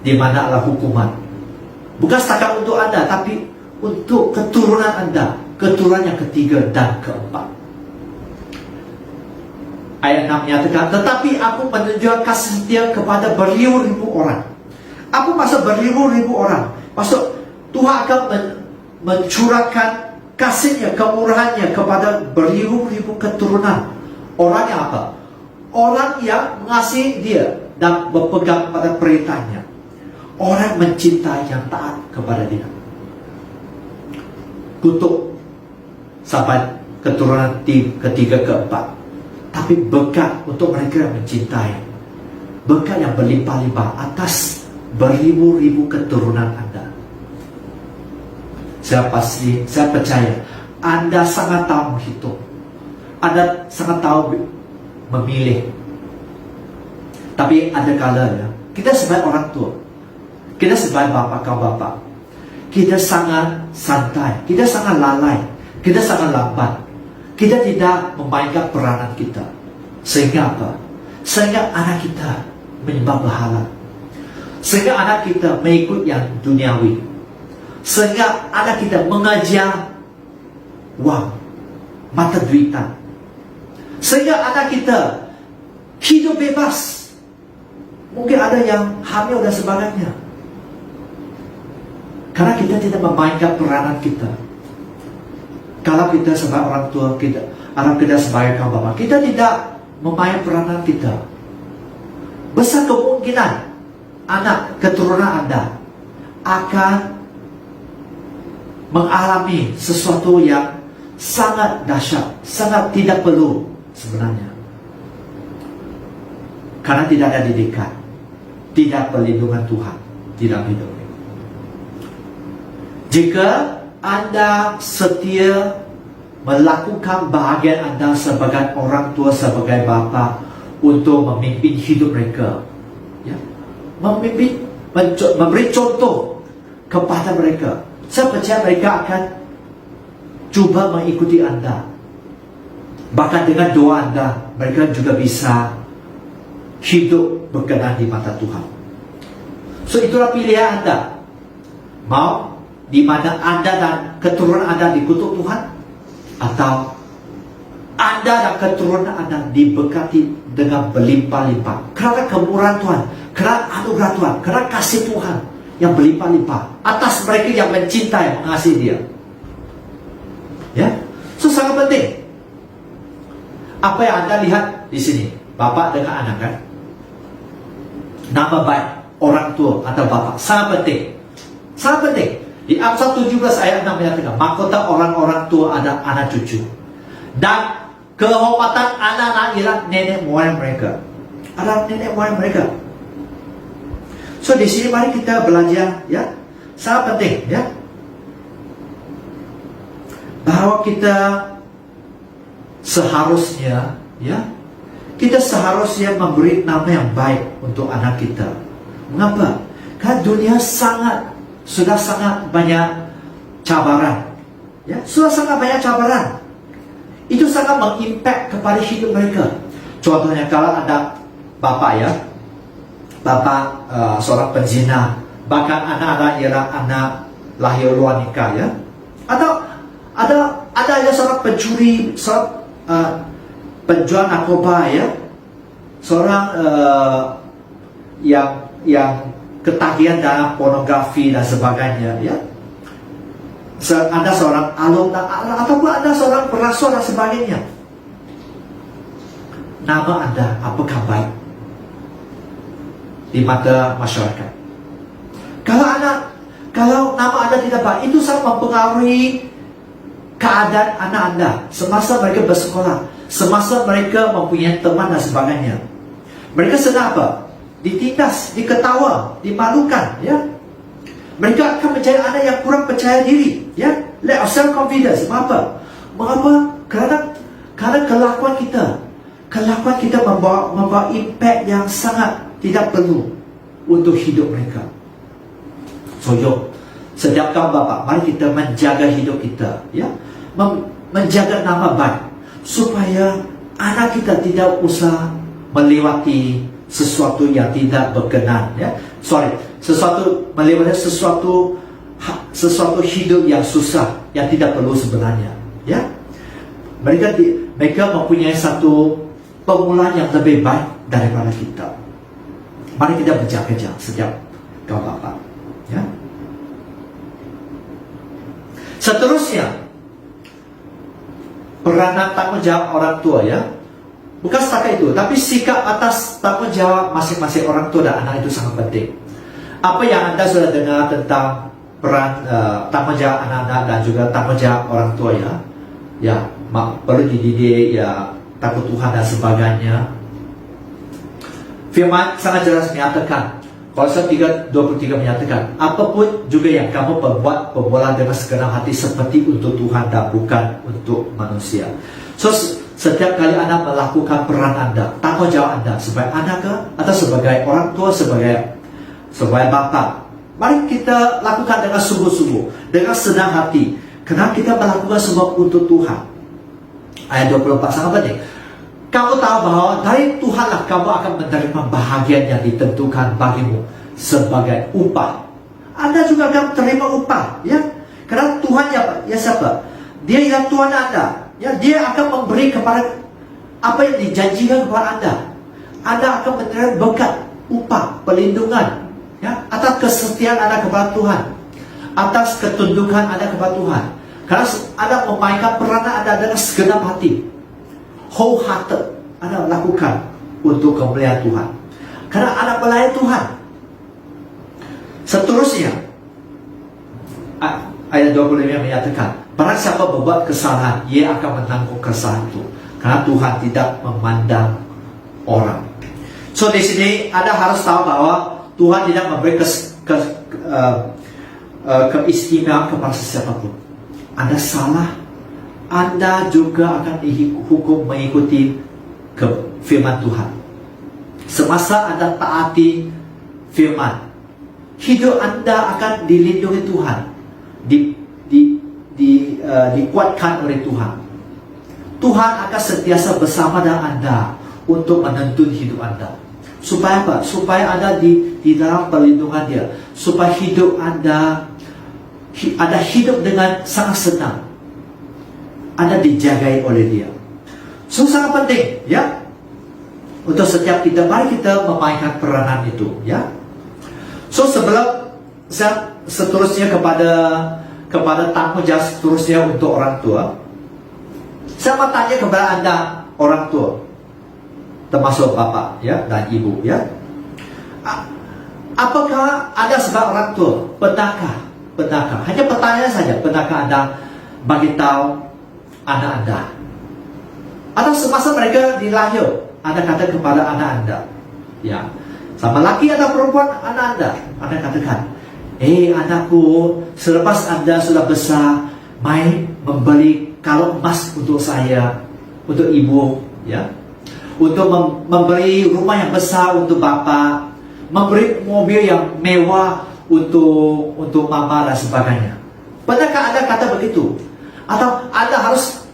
di mana Allah hukuman. Bukan setakat untuk Anda, tapi untuk keturunan Anda, keturunan yang ketiga dan keempat. Ayat 6 menyatakan, tetapi aku menunjukkan kasih setia kepada beribu-ribu orang. Apa maksud beribu-ribu orang? Maksud Tuhan akan mencurahkan kasihnya, kemurahannya kepada beribu-ribu keturunan. Orang yang apa? Orang yang mengasihi dia dan berpegang pada perintahnya. Orang mencintai yang taat kepada dia. Kutuk sampai keturunan ketiga keempat. Tapi berkat untuk mereka yang mencintai, berkat yang berlimpah-limpah atas beribu-ribu keturunan Anda. Saya percaya Anda sangat tahu menghitung, Anda sangat tahu memilih. Tapi ada kalanya kita sebagai orang tua, kita sebagai bapak kau bapak, kita sangat santai, kita sangat lalai, kita sangat lambat. Kita tidak memainkan peranan kita. Sehingga apa? Sehingga anak kita menyembah berhala. Sehingga anak kita mengikut yang duniawi. Sehingga anak kita mengajar wang, mata duitan. Sehingga anak kita hidup bebas. Mungkin ada yang hamil dan sebagainya. Karena kita tidak memainkan peranan kita. Kalau kita sebagai orang tua kita, anak kita sebagai kaum bapak, kita tidak memainkan peranan kita, besar kemungkinan anak keturunan Anda akan mengalami sesuatu yang sangat dahsyat, sangat tidak perlu sebenarnya. Karena tidak ada didikan, tidak perlindungan Tuhan di dalam hidup. Jika Anda setia melakukan bahagian Anda sebagai orang tua, sebagai bapa untuk memimpin hidup mereka, ya, memimpin, memberi contoh kepada mereka, saya percaya mereka akan cuba mengikuti Anda. Bahkan dengan doa Anda, mereka juga bisa hidup berkenan di mata Tuhan. So itulah pilihan Anda. Mau di mana Anda dan keturunan Anda dikutuk Tuhan, atau Anda dan keturunan Anda diberkati dengan berlimpah-limpah karena kemurahan Tuhan, karena anugerah Tuhan, karena kasih Tuhan yang berlimpah-limpah atas mereka yang mencintai, mengasihi dia. Ya, so sangat penting. Apa yang Anda lihat di sini, bapak dengan anak kan, nama baik orang tua atau bapak sangat penting, sangat penting. Di Amsal 17 ayat 6 menyatakan, mahkota orang-orang tua ada anak cucu, dan kehormatan anak-anak ialah nenek moyang mereka. Ada nenek moyang mereka. So di sini mari kita belajar, ya, sangat penting, ya, bahwa kita seharusnya, ya, kita seharusnya memberi nama yang baik untuk anak kita. Mengapa? Karena dunia sudah sangat banyak cabaran, ya, sudah sangat banyak cabaran. Itu sangat mengimpact kepada hidup mereka. Contohnya kalau ada bapak, ya, bapak seorang penzina, bahkan anak-anak ialah anak lahir luar nikah, ya, atau ada seorang pencuri, seorang penjual narkoba, ya, seorang yang ketagihan dalam pornografi dan sebagainya, ya, ada seorang alum ataupun ada seorang perasaan dan sebagainya. Nama Anda apakah baik di mata masyarakat? Kalau nama Anda tidak baik, itu sangat mempengaruhi keadaan anak Anda semasa mereka bersekolah, semasa mereka mempunyai teman dan sebagainya. Mereka sedang apa? ditindas, diketawa, dimalukan, ya. Mereka akan menjadi anak yang kurang percaya diri, ya. Lack of self confidence. Mengapa? Kerana kelakuan kita membawa impact yang sangat tidak perlu untuk hidup mereka. So, setiap kaum bapa, mari kita menjaga hidup kita, ya, menjaga nama baik, supaya anak kita tidak usah melewati sesuatu yang tidak berkenan, ya. Melewati sesuatu hidup yang susah, yang tidak perlu sebenarnya, ya. Mereka mempunyai satu permulaan yang lebih baik daripada kita. Mari kita berjaga-jaga setiap kaum bapa, ya. Seterusnya, peranan tanggungjawab orang tua, ya. Bukan setakat itu, tapi sikap atas tanggungjawab masing-masing orang tua dan anak itu sangat penting. Apa yang anda sudah dengar tentang peran tanggungjawab anak-anak dan juga tanggungjawab orang tua, ya, ya, perlu dididik, ya, takut Tuhan dan sebagainya. Firman sangat jelas menyatakan, Kolose 3:23 menyatakan, apapun juga yang kamu perbuat dengan segenap hati seperti untuk Tuhan dan bukan untuk manusia. So, setiap kali anda melakukan peran anda, tanggungjawab anda sebagai anak atau sebagai orang tua, sebagai bapa, mari kita lakukan dengan sungguh-sungguh, dengan senang hati, kerana kita melakukan semua untuk Tuhan. Ayat 24 sangat penting. Kamu tahu bahawa dari Tuhanlah kamu akan menerima bahagian yang ditentukan bagimu sebagai upah. Anda juga akan terima upah, ya. Kerana Tuhan ya siapa? Dia yang Tuhan anda, ya. Dia akan memberi kepada apa yang dijanjikan kepada anda. Anda akan menerima berkat, upah, perlindungan, ya, atas kesetiaan anda kepada Tuhan, atas ketundukan anda kepada Tuhan. Kerana anda memainkan peranan anda dengan segenap hati, wholehearted, anda lakukan untuk kemuliaan Tuhan, karena anda melayani Tuhan. Seterusnya, ayat 25 menyatakan, barang siapa berbuat kesalahan, ia akan menanggung kesalahan itu, karena Tuhan tidak memandang orang. So di sini anda harus tahu bahwa Tuhan tidak memberi keistimewaan kepada sesiapapun. Anda salah, anda juga akan dihukum mengikuti firman Tuhan. Semasa anda taati firman, hidup anda akan dilindungi Tuhan, dikuatkan oleh Tuhan. Tuhan akan sentiasa bersama dengan anda untuk menuntun hidup anda. Supaya apa? Supaya anda di dalam perlindungan dia, supaya hidup anda hidup dengan sangat senang, anda dijagai oleh dia. So sangat penting, ya, untuk setiap kita. Mari kita memainkan peranan itu, ya. So sebelum saya seterusnya kepada tanggungjawab seterusnya untuk orang tua, saya mau tanya kepada anda orang tua, termasuk bapak, ya, dan ibu, ya. Apakah anda sebagai orang tua pernahkah hanya pertanyaan saja, pernahkah anda bagi tahu anak anda, atau semasa mereka dilahir anda kata kepada anak anda, ya, sama laki atau perempuan anak anda katakan, anakku, selepas anda sudah besar, mai membeli kalung emas untuk saya, untuk ibu, ya, untuk memberi rumah yang besar untuk bapa, memberi mobil yang mewah untuk mama dan sebagainya. Pernahkah anda kata begitu? Atau anda harus,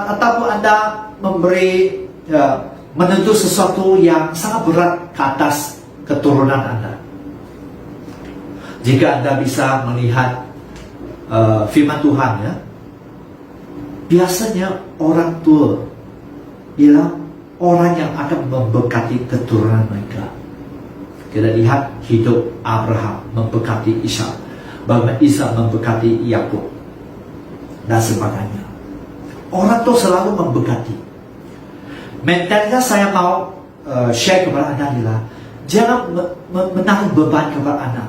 ataupun anda memberi, menuntut sesuatu yang sangat berat ke atas keturunan anda? Jika anda bisa melihat firman Tuhan, ya, biasanya orang tua ialah orang yang akan memberkati keturunan mereka. Kita lihat hidup Abraham memberkati Ishak, bagaimana Ishak memberkati Yakub dan sebagainya. Orang tua selalu memberkati. Mentalitas saya mau share kepada anda adalah jangan menanggung beban kepada anak.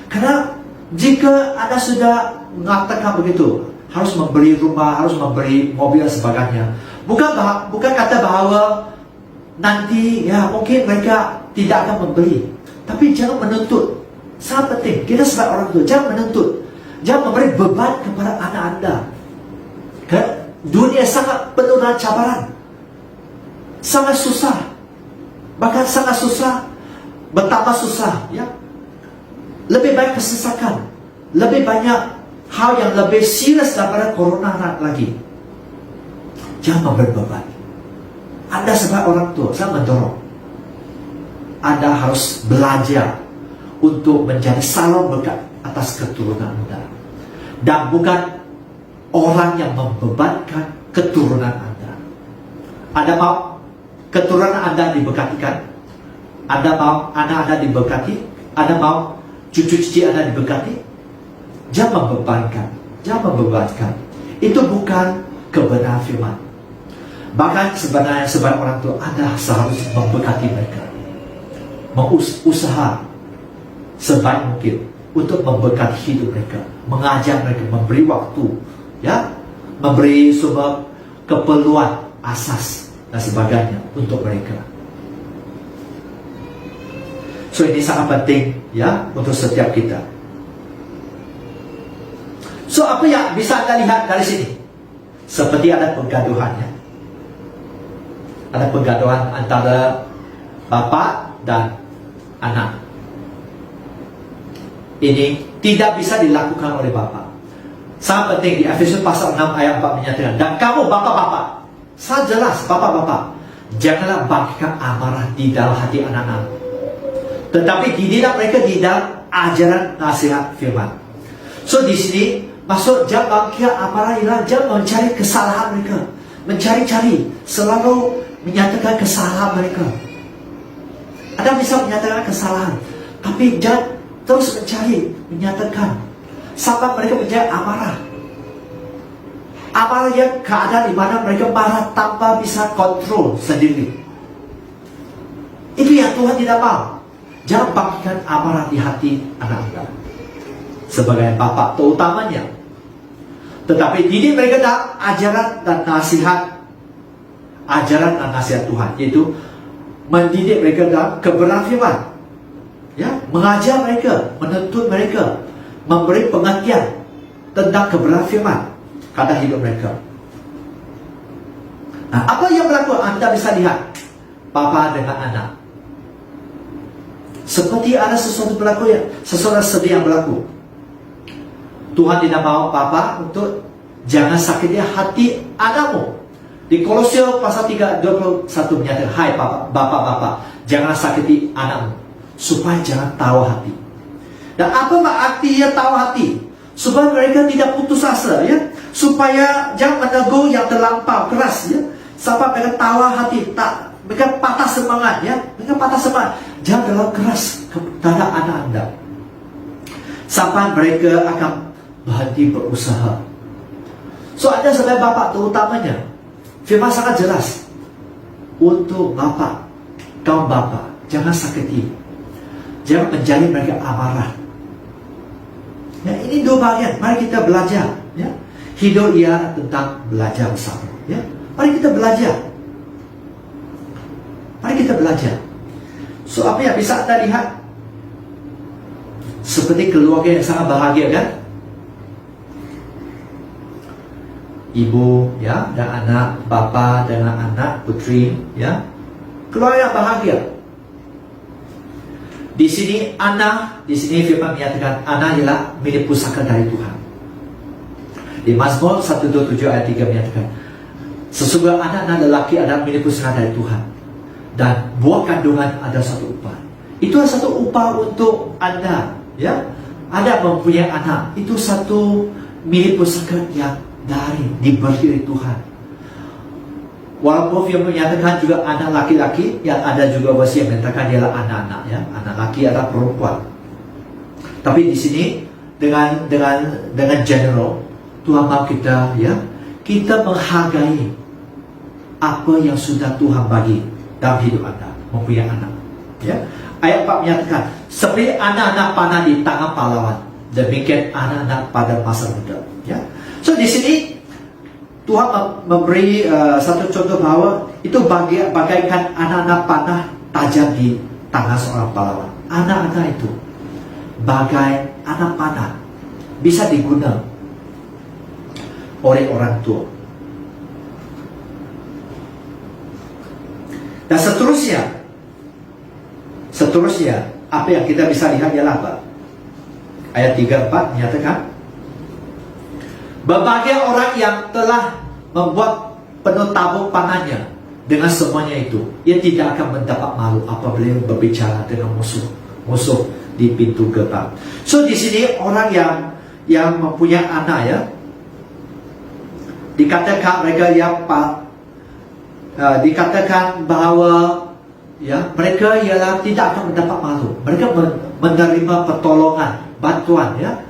Karena jika anda sudah mengatakan begitu, harus membeli rumah, harus membeli mobil dan sebagainya, bukan kata bahawa nanti, ya, mungkin mereka tidak akan memberi. Tapi jangan menuntut. Sangat penting. Kita sebagai orang tua, jangan menuntut. Jangan memberi beban kepada anak anda. Kan? Dunia sangat penuh dengan cabaran. Sangat susah. Bahkan sangat susah. Betapa susah. Ya? Lebih baik kesesakan. Lebih banyak hal yang lebih serius daripada corona lagi. Jangan memberi beban. Anda sebagai orang tua, saya mendorong Anda harus belajar untuk menjadi salon berkat atas keturunan Anda, dan bukan orang yang membebankan keturunan Anda. Anda mau keturunan Anda diberkatikan? Anda mau anak Anda diberkati? Anda mau cucu-cucu Anda diberkati? Jangan membebankan. Jangan membebankan. Itu bukan kebenaran firman. Bahkan sebenarnya sebagai orang tua, Anda seharusnya memberkati mereka, berusaha sebaik mungkin untuk memberkati hidup mereka, mengajar mereka, memberi waktu, ya, memberi semua keperluan asas dan sebagainya untuk mereka. So ini sangat penting, ya, untuk setiap kita. So apa yang bisa Anda lihat dari sini? Seperti ada pergaduhan, ya. Ada pergaduhan antara bapa dan anak. Ini tidak bisa dilakukan oleh bapa. Sangat penting di Efesus pasal 6 ayat 4 menyatakan, dan kamu bapa-bapa, sangat jelas bapa-bapa, janganlah bangkitkan amarah di dalam hati anak-anak, tetapi dididik mereka di dalam ajaran nasihat firman. So di sini maksud jangan bangkitkan amarah ialah jangan mencari kesalahan mereka, mencari-cari, selalu menyatakan kesalahan mereka. Anda bisa menyatakan kesalahan, tapi jangan terus mencari, menyatakan sampai mereka menjadi amarah. Amarah yang keadaan di mana mereka marah tanpa bisa kontrol sendiri. Itu yang Tuhan tidak mau. Jangan bangkitkan amarah di hati anak Anda sebagai bapak terutamanya. Tetapi didik mereka dalam ajaran dan nasihat, ajaran dan nasihat Tuhan, yaitu mendidik mereka dalam kebenaran firman, ya, mengajar mereka, menuntut mereka, memberi pengertian tentang kebenaran firman kata hidup mereka. Nah, apa yang berlaku? Anda bisa lihat bapa dengan anak, seperti ada sesuatu berlaku, ya, sesuatu sedih yang berlaku. Tuhan tidak mau bapa untuk jangan sakiti hati anakmu. Di Kolose pasal 3:21 menyatakan, hai bapak-bapak, jangan sakiti anakmu, supaya jangan tahu hati. Dan apa artinya tahu hati? Supaya mereka tidak putus asa, ya, supaya jangan menegur yang terlampau keras, ya, sampai mereka tahu hati, mereka patah semangat, ya, mereka patah semangat. Jangan terlalu keras kepada anak Anda, sampai mereka akan berhenti berusaha. So Anda sebagai bapak terutamanya, firman sangat jelas untuk bapak, kaum bapak, jangan sakiti, jangan menjadi mereka amarah. Ya, ini dua bagian. Mari kita belajar, ya. Hidup ia tentang belajar bersama, ya. Mari kita belajar. Mari kita belajar. So apa yang bisa Anda lihat? Seperti keluarga yang sangat bahagia, kan? Ibu, ya, dan anak, bapa dengan anak, putri, ya, keluarga yang bahagia. Di sini anak, di sini firman menyatakan anak ialah milik pusaka dari Tuhan. Di Mazmur 127 ayat 3 menyatakan, sesungguhnya anak-anak lelaki adalah milik pusaka dari Tuhan, dan buah kandungan ada satu upah. Itu adalah satu upah untuk Anda, ya. Anda mempunyai anak, itu satu milik pusaka yang diberi dari Tuhan. Walaupun firman menyatakan juga anak laki-laki, yang ada juga versi yang menyatakan dia adalah anak-anak, ya, anak laki adalah perempuan. Tapi di sini dengan general, Tuhan mau kita, ya, kita menghargai apa yang sudah Tuhan bagi dalam hidup Anda, mempunyai anak, ya. Ayat 4 menyatakan, seperti anak-anak panah di tangan pahlawan, demikian anak-anak pada masa muda, ya. So di sini Tuhan memberi satu contoh bahwa itu bagaikan anak-anak panah tajam di tangan seorang pahlawan. Anak-anak itu bagai anak panah, bisa digunakan oleh orang tua. Dan seterusnya apa yang kita bisa lihat ialah apa? Ayat 3-4 menyatakan, berbagai orang yang telah membuat penuh tabung panahnya dengan semuanya itu, ia tidak akan mendapat malu apabila berbicara dengan musuh di pintu gerbang. So di sini orang yang mempunyai anak, ya, dikatakan mereka yang dikatakan bahawa, ya, mereka ialah tidak akan mendapat malu. Mereka menerima pertolongan, bantuan, ya.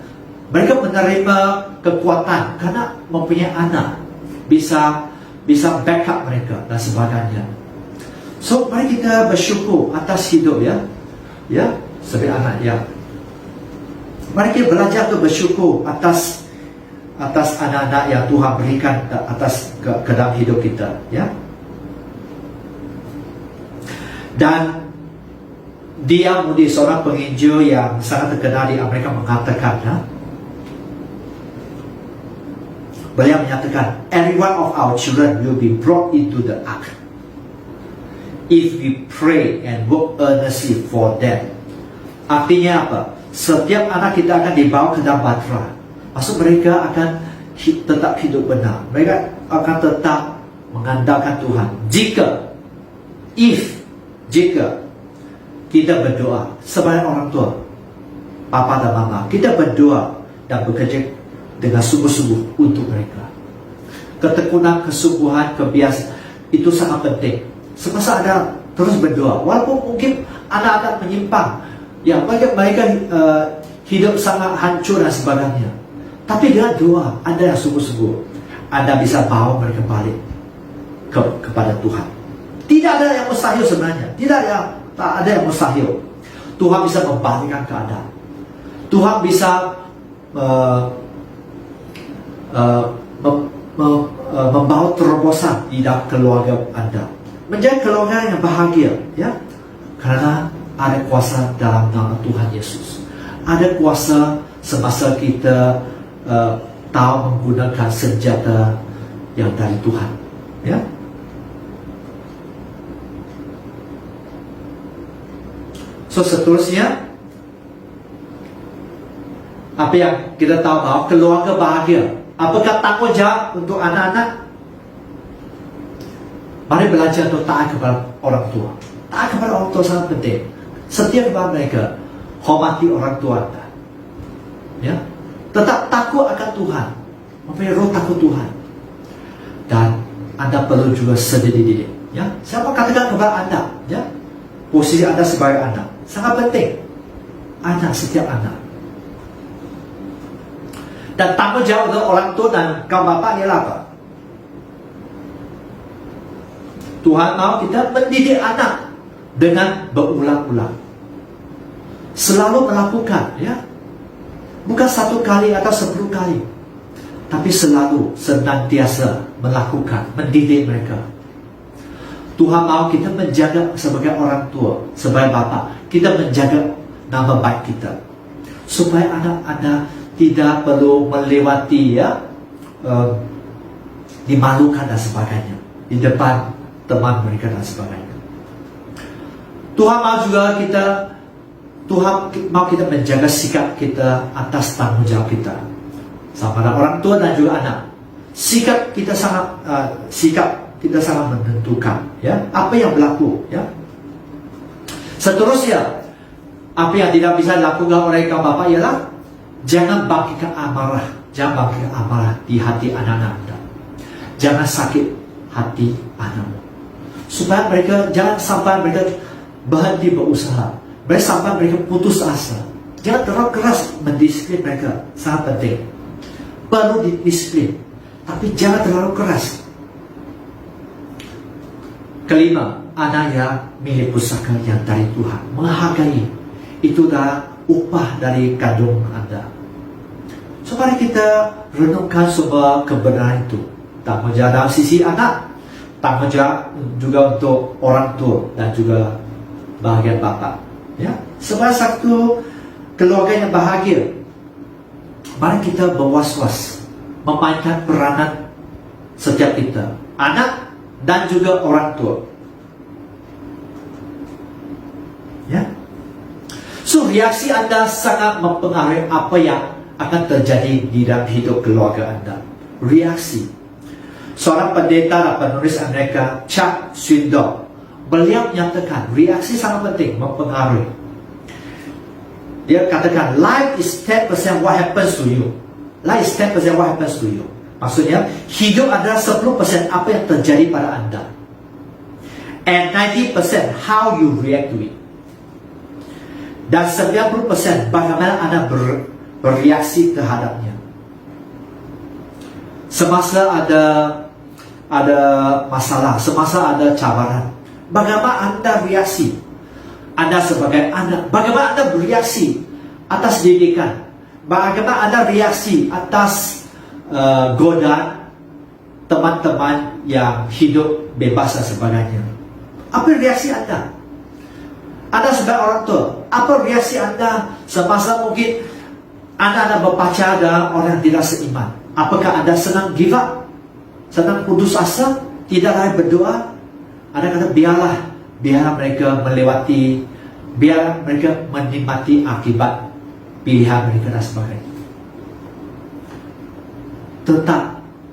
Mereka menerima kekuatan karena mempunyai anak, bisa backup mereka dan sebagainya. So mari kita bersyukur atas hidup, ya, sebagai anak, ya. Mari kita belajar untuk bersyukur atas anak-anak yang Tuhan berikan ke dalam hidup kita, ya. Dan dia Moody, seorang penginjil yang sangat terkenal di Amerika, mengatakan, ya, beliau menyatakan, every one of our children will be brought into the ark if we pray and work earnestly for them. Artinya apa? Setiap anak kita akan dibawa ke dalam bahtera. Maksud mereka akan tetap hidup benar. Mereka akan tetap mengandalkan Tuhan. Jika kita berdoa sebagai orang tua, papa dan mama, kita berdoa dan bekerja dengan sungguh-sungguh untuk mereka. Ketekunan, kesungguhan, kebiasaan itu sangat penting. Semasa ada terus berdoa, walaupun mungkin anak-anak menyimpang, ya, mereka hidup sangat hancur dan sebagainya, tapi dengan doa Anda yang sungguh-sungguh, Anda bisa bawa mereka balik kepada Tuhan. Tidak ada yang mustahil sebenarnya. Tak ada yang mustahil. Tuhan bisa membalikkan keadaan. Tuhan bisa membawa terobosan di dalam keluarga Anda, menjadi keluarga yang bahagia, ya, karena ada kuasa dalam nama Tuhan Yesus. Ada kuasa semasa kita tahu menggunakan senjata yang dari Tuhan, ya. So seterusnya, apa yang kita tahu bahwa keluarga bahagia, apakah tanggung jawab untuk anak-anak? Mari belajar untuk taat kepada orang tua. Taat kepada orang tua sangat penting. Setia kepada mereka, hormati orang tua Anda, ya. Tetap takut akan Tuhan, mempunyai roh takut Tuhan. Dan Anda perlu juga sedia dididik, ya. Siapa katakan kepada Anda, ya, posisi Anda sebagai anak sangat penting. Anak, setiap anak. Dan tanggung jawab untuk orang tua dan kaum bapa ialah apa? Tuhan mau kita mendidik anak dengan berulang-ulang, selalu melakukan, ya. Bukan satu kali atau 10 kali, tapi selalu, senantiasa melakukan, mendidik mereka. Tuhan mau kita menjaga sebagai orang tua, sebagai bapa, kita menjaga nama baik kita, supaya anak Anda tidak perlu melewati, ya, dimalukan dan sebagainya di depan teman mereka dan sebagainya. Tuhan mau kita menjaga sikap kita atas tanggung jawab kita sama orang tua dan juga anak. Sikap kita sangat menentukan, ya, apa yang berlaku, ya. Seterusnya, apa yang tidak bisa dilakukan oleh kaum bapa ialah jangan bangkitkan amarah. Jangan bangkitkan amarah di hati anak-anak Anda. Jangan sakit hati anakmu, supaya mereka jangan sampai mereka berhenti berusaha, sampai mereka putus asa. Jangan terlalu keras mendisiplin mereka, sangat penting. Perlu disiplin, tapi jangan terlalu keras. Kelima, anak yang milik pusaka yang dari Tuhan, menghargai. Itu dah upah dari kandung Anda. So mari kita renungkan semua kebenaran itu. Tanggung jawab dalam sisi anak, tanggung jawab juga untuk orang tua dan juga bahagian bapa. Ya, sebagai satu keluarga yang bahagia, mari kita berwas-was memainkan peranan setiap kita, anak dan juga orang tua. Ya. So, reaksi anda sangat mempengaruhi apa yang akan terjadi di dalam hidup keluarga anda. Reaksi. Seorang pendeta dan penulis Amerika, Chuck Swindoll, beliau menyatakan reaksi sangat penting, mempengaruhi. Dia katakan, life is 10% what happens to you. Life is 10% what happens to you. Maksudnya, hidup adalah 10% apa yang terjadi pada anda. And 90% how you react to it. Dan 90% bagaimana anda bereaksi terhadapnya. Semasa ada masalah, semasa ada cabaran, bagaimana anda reaksi? Anda sebagai anak, bagaimana anda bereaksi atas didikan? Bagaimana anda reaksi atas godaan teman-teman yang hidup bebas dan sebagainya? Apa reaksi anda? Anda sebagai orang tua, apa reaksi anda semasa mungkin anda berpacar dengan orang yang tidak seiman? Apakah anda senang give up? Senang putus asa? Tidak lagi berdoa? Anda kata biarlah mereka melewati, biar mereka menikmati akibat pilihan mereka dan sebagainya.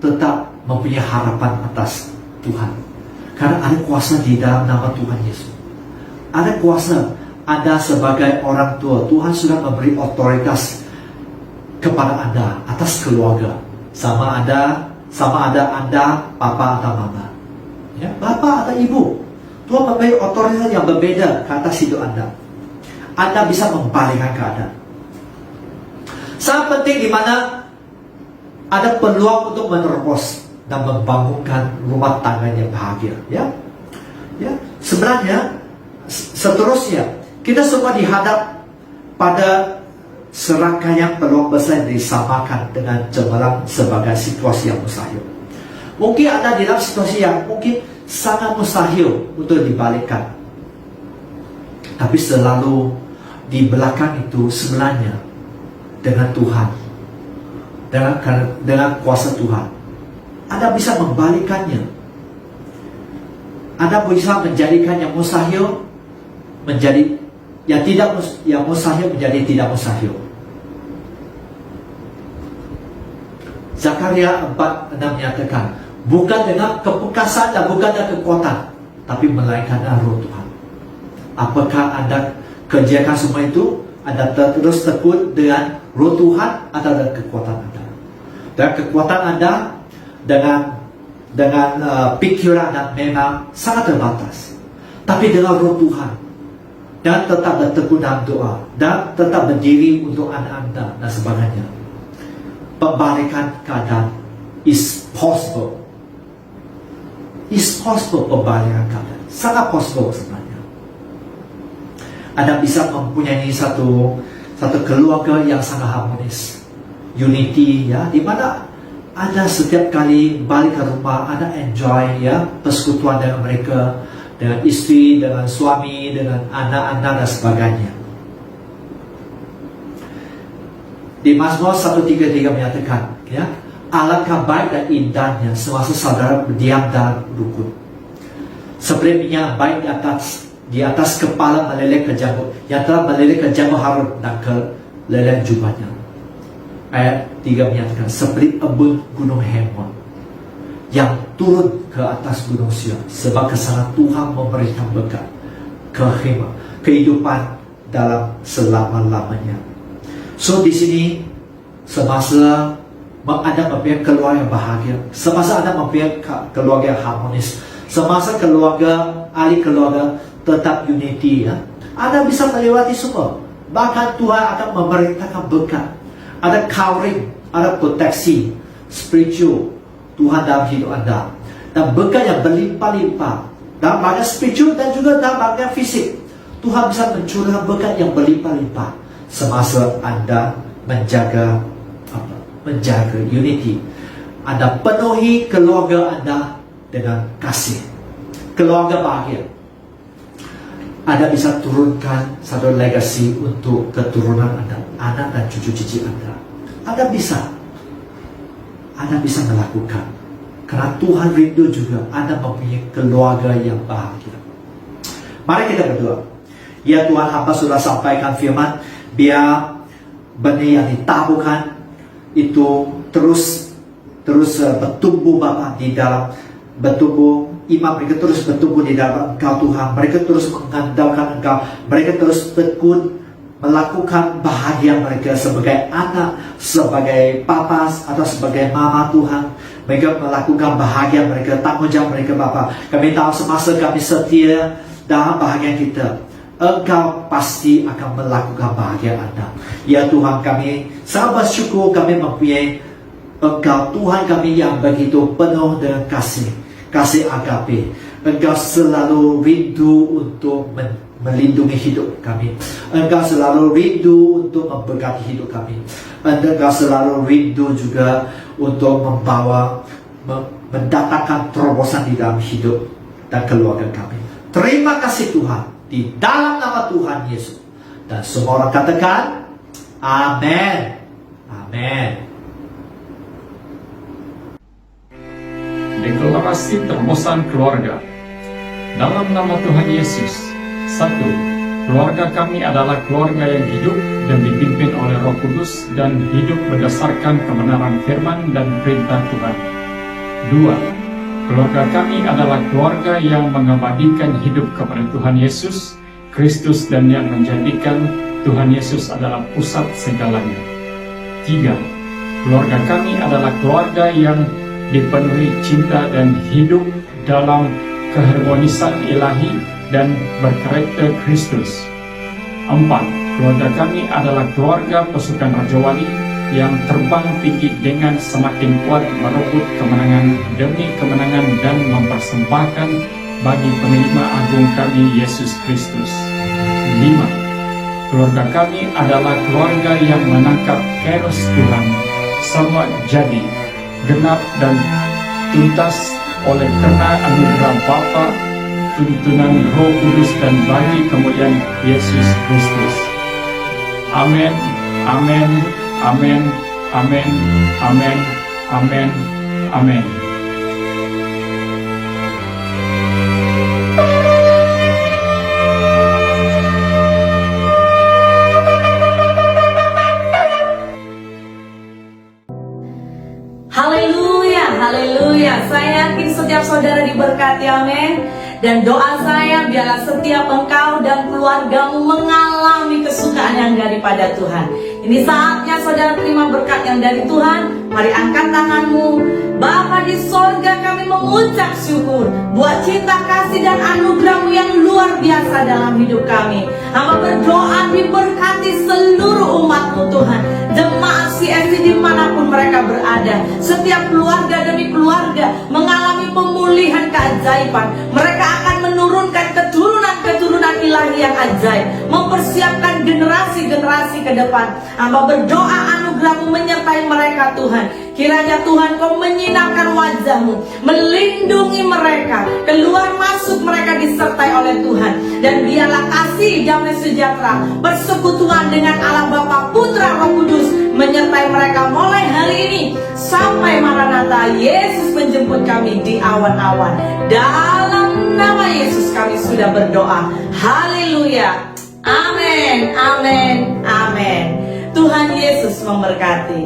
Tetap mempunyai harapan atas Tuhan, karena ada kuasa di dalam nama Tuhan Yesus. Ada kuasa. Anda sebagai orang tua, Tuhan sudah memberi otoritas kepada anda atas keluarga. Sama ada anda papa atau mama, ya, bapa atau ibu. Tuhan memberi otoritas yang berbeda ke atas hidup anda. Anda bisa membalikkan keadaan. Sangat penting di mana ada peluang untuk menerobos dan membangunkan rumah tangga yang bahagia. Ya, sebenarnya seterusnya kita semua dihadap pada serangkaian peluang besar yang disamakan dengan cemerlang sebagai situasi yang mustahil. Mungkin anda di dalam situasi yang mungkin sangat mustahil untuk dibalikkan, tapi selalu di belakang itu sebenarnya dengan Tuhan, dengan kuasa Tuhan, anda bisa membalikkannya. Anda bisa menjadikan yang mustahil menjadi yang mustahil menjadi tidak mustahil. Zakaria 4:6 menyatakan, bukan dengan keperkasaan dan bukan dengan kekuatan, tapi melainkan dengan roh Tuhan. Apakah anda kerjakan semua itu? Anda terus tekun dengan roh Tuhan atau dengan kekuatan anda? Dan kekuatan anda dengan pikiran dan memang sangat terbatas. Tapi dengan roh Tuhan, dan tetap bertekun dalam doa, dan tetap berdiri untuk anak anda dan sebagainya, pembalikan keadaan is possible. Is possible. Pembalikan keadaan sangat possible sebenarnya. Anda bisa mempunyai satu keluarga yang sangat harmonis, unity, ya, di mana Anda setiap kali balik ke rumah, Anda enjoy, ya, persekutuan dengan mereka, dengan istri, dengan suami, dengan anak-anak dan sebagainya. Di Mazmur 133 menyatakan, ya, alangkah baik dan indahnya semasa saudara berdiam dalam rukun, seperti minyak baik di atas kepala meleleh ke janggut, yang telah meleleh ke janggut Harun dan ke leleh jubahnya. Ayat 3 menyatakan, seperti embun gunung Hermon yang turun ke atas gunung Sion, sebab kesalahan Tuhan memberikan berkat kehidupan dalam selama-lamanya. So di sini, semasa anda mempunyai keluarga yang bahagia, semasa anda mempunyai keluarga yang harmonis, semasa ahli keluarga tetap unity, ya, anda bisa melewati semua. Bahkan Tuhan akan memerintahkan berkat, ada covering, ada proteksi spiritual Tuhan dalam hidup anda, dan berkat yang berlimpah-limpah dalam bagian spiritual dan juga dalam bagian fisik. Tuhan bisa mencurahkan berkat yang berlimpah-limpah semasa anda menjaga unity. Anda penuhi keluarga anda dengan kasih, keluarga bahagia. Anda bisa turunkan satu legasi untuk keturunan Anda, anak dan cucu-cucu Anda. Anda bisa melakukan. Karena Tuhan rindu juga Anda mempunyai keluarga yang bahagia. Mari kita berdoa. Ya Tuhan, hamba sudah sampaikan firman, biar benih yang ditaburkan itu terus bertumbuh Bapa di dalam, bertumbuh iman mereka, terus bertumbuh di dalam Engkau Tuhan. Mereka terus mengandalkan Engkau, mereka terus tekun melakukan bahagia mereka sebagai anak, sebagai papa atau sebagai mama Tuhan. Mereka melakukan bahagia mereka, tanggung jawab mereka Bapa. Kami tahu semasa kami setia dalam bahagia kita, Engkau pasti akan melakukan bahagia Anda. Ya Tuhan, kami sangat bersyukur kami mempunyai Engkau Tuhan kami yang begitu penuh dengan kasih agape. Engkau selalu rindu untuk melindungi hidup kami. Engkau selalu rindu untuk memberkati hidup kami. Engkau selalu rindu juga untuk mendatangkan terobosan di dalam hidup dan keluarga kami. Terima kasih Tuhan, di dalam nama Tuhan Yesus. Dan semua orang katakan, amin. Amin. Deklarasi terobosan keluarga. Dalam nama Tuhan Yesus. 1. Keluarga kami adalah keluarga yang hidup dan dipimpin oleh Roh Kudus dan hidup berdasarkan kebenaran firman dan perintah Tuhan. 2. Keluarga kami adalah keluarga yang mengabadikan hidup kepada Tuhan Yesus Kristus dan yang menjadikan Tuhan Yesus adalah pusat segalanya. 3. Keluarga kami adalah keluarga yang dipenuhi cinta dan hidup dalam keharmonisan ilahi dan berkarakter Kristus. 4. Keluarga kami adalah keluarga pasukan Raja Wali yang terbang tinggi dengan semakin kuat merebut kemenangan demi kemenangan dan mempersembahkan bagi penerima agung kami Yesus Kristus. 5. Keluarga kami adalah keluarga yang menangkap keros Tuhan semua jadi genap dan tuntas oleh karena anugerah Bapa, tuntunan Roh Kudus dan bagi kemuliaan Yesus Kristus. Amin, amin, amin, amin, amin, amin, amin. Haleluya, haleluya. Saya yakin setiap saudara diberkati, amin. Dan doa saya biarlah setiap engkau dan keluargamu mengalami kesukaan yang daripada Tuhan. Ini saatnya saudara terima berkat yang dari Tuhan. Mari angkat tanganmu. Bapa di sorga, kami mengucap syukur buat cinta kasih dan anugerah-Mu yang luar biasa dalam hidup kami. Hamba berdoa diberkati seluruh umat-Mu Tuhan. Jemaat CSD dimanapun mereka berada, setiap keluarga demi keluarga mengalami pemulihan keajaiban. Mereka akan menurunkan keturunan-keturunan ilahi yang ajaib, mempersiapkan generasi-generasi ke depan. Hamba berdoa anugerah-Mu menyertai mereka Tuhan. Kiranya Tuhan Kau menyinarkan wajah-Mu, melindungi mereka, keluar masuk mereka disertai oleh Tuhan. Dan biarlah kasih damai sejahtera, persekutuan dengan Allah Bapa, Putra, Roh Kudus menyertai mereka mulai hari ini sampai Maranatha Yesus menjemput kami di awan-awan. Dalam nama Yesus kami sudah berdoa. Haleluya. Amin, amin, amin. Tuhan Yesus memberkati.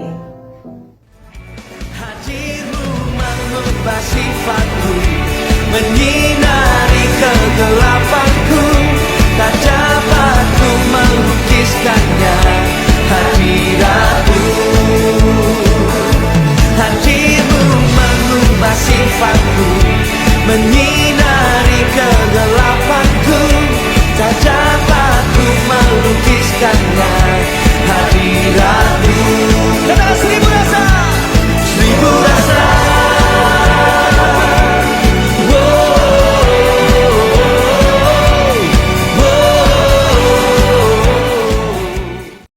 Hadirmu mengubah sifatku, menyinari kegelapanku, tak dapat ku melukiskannya. Hadirat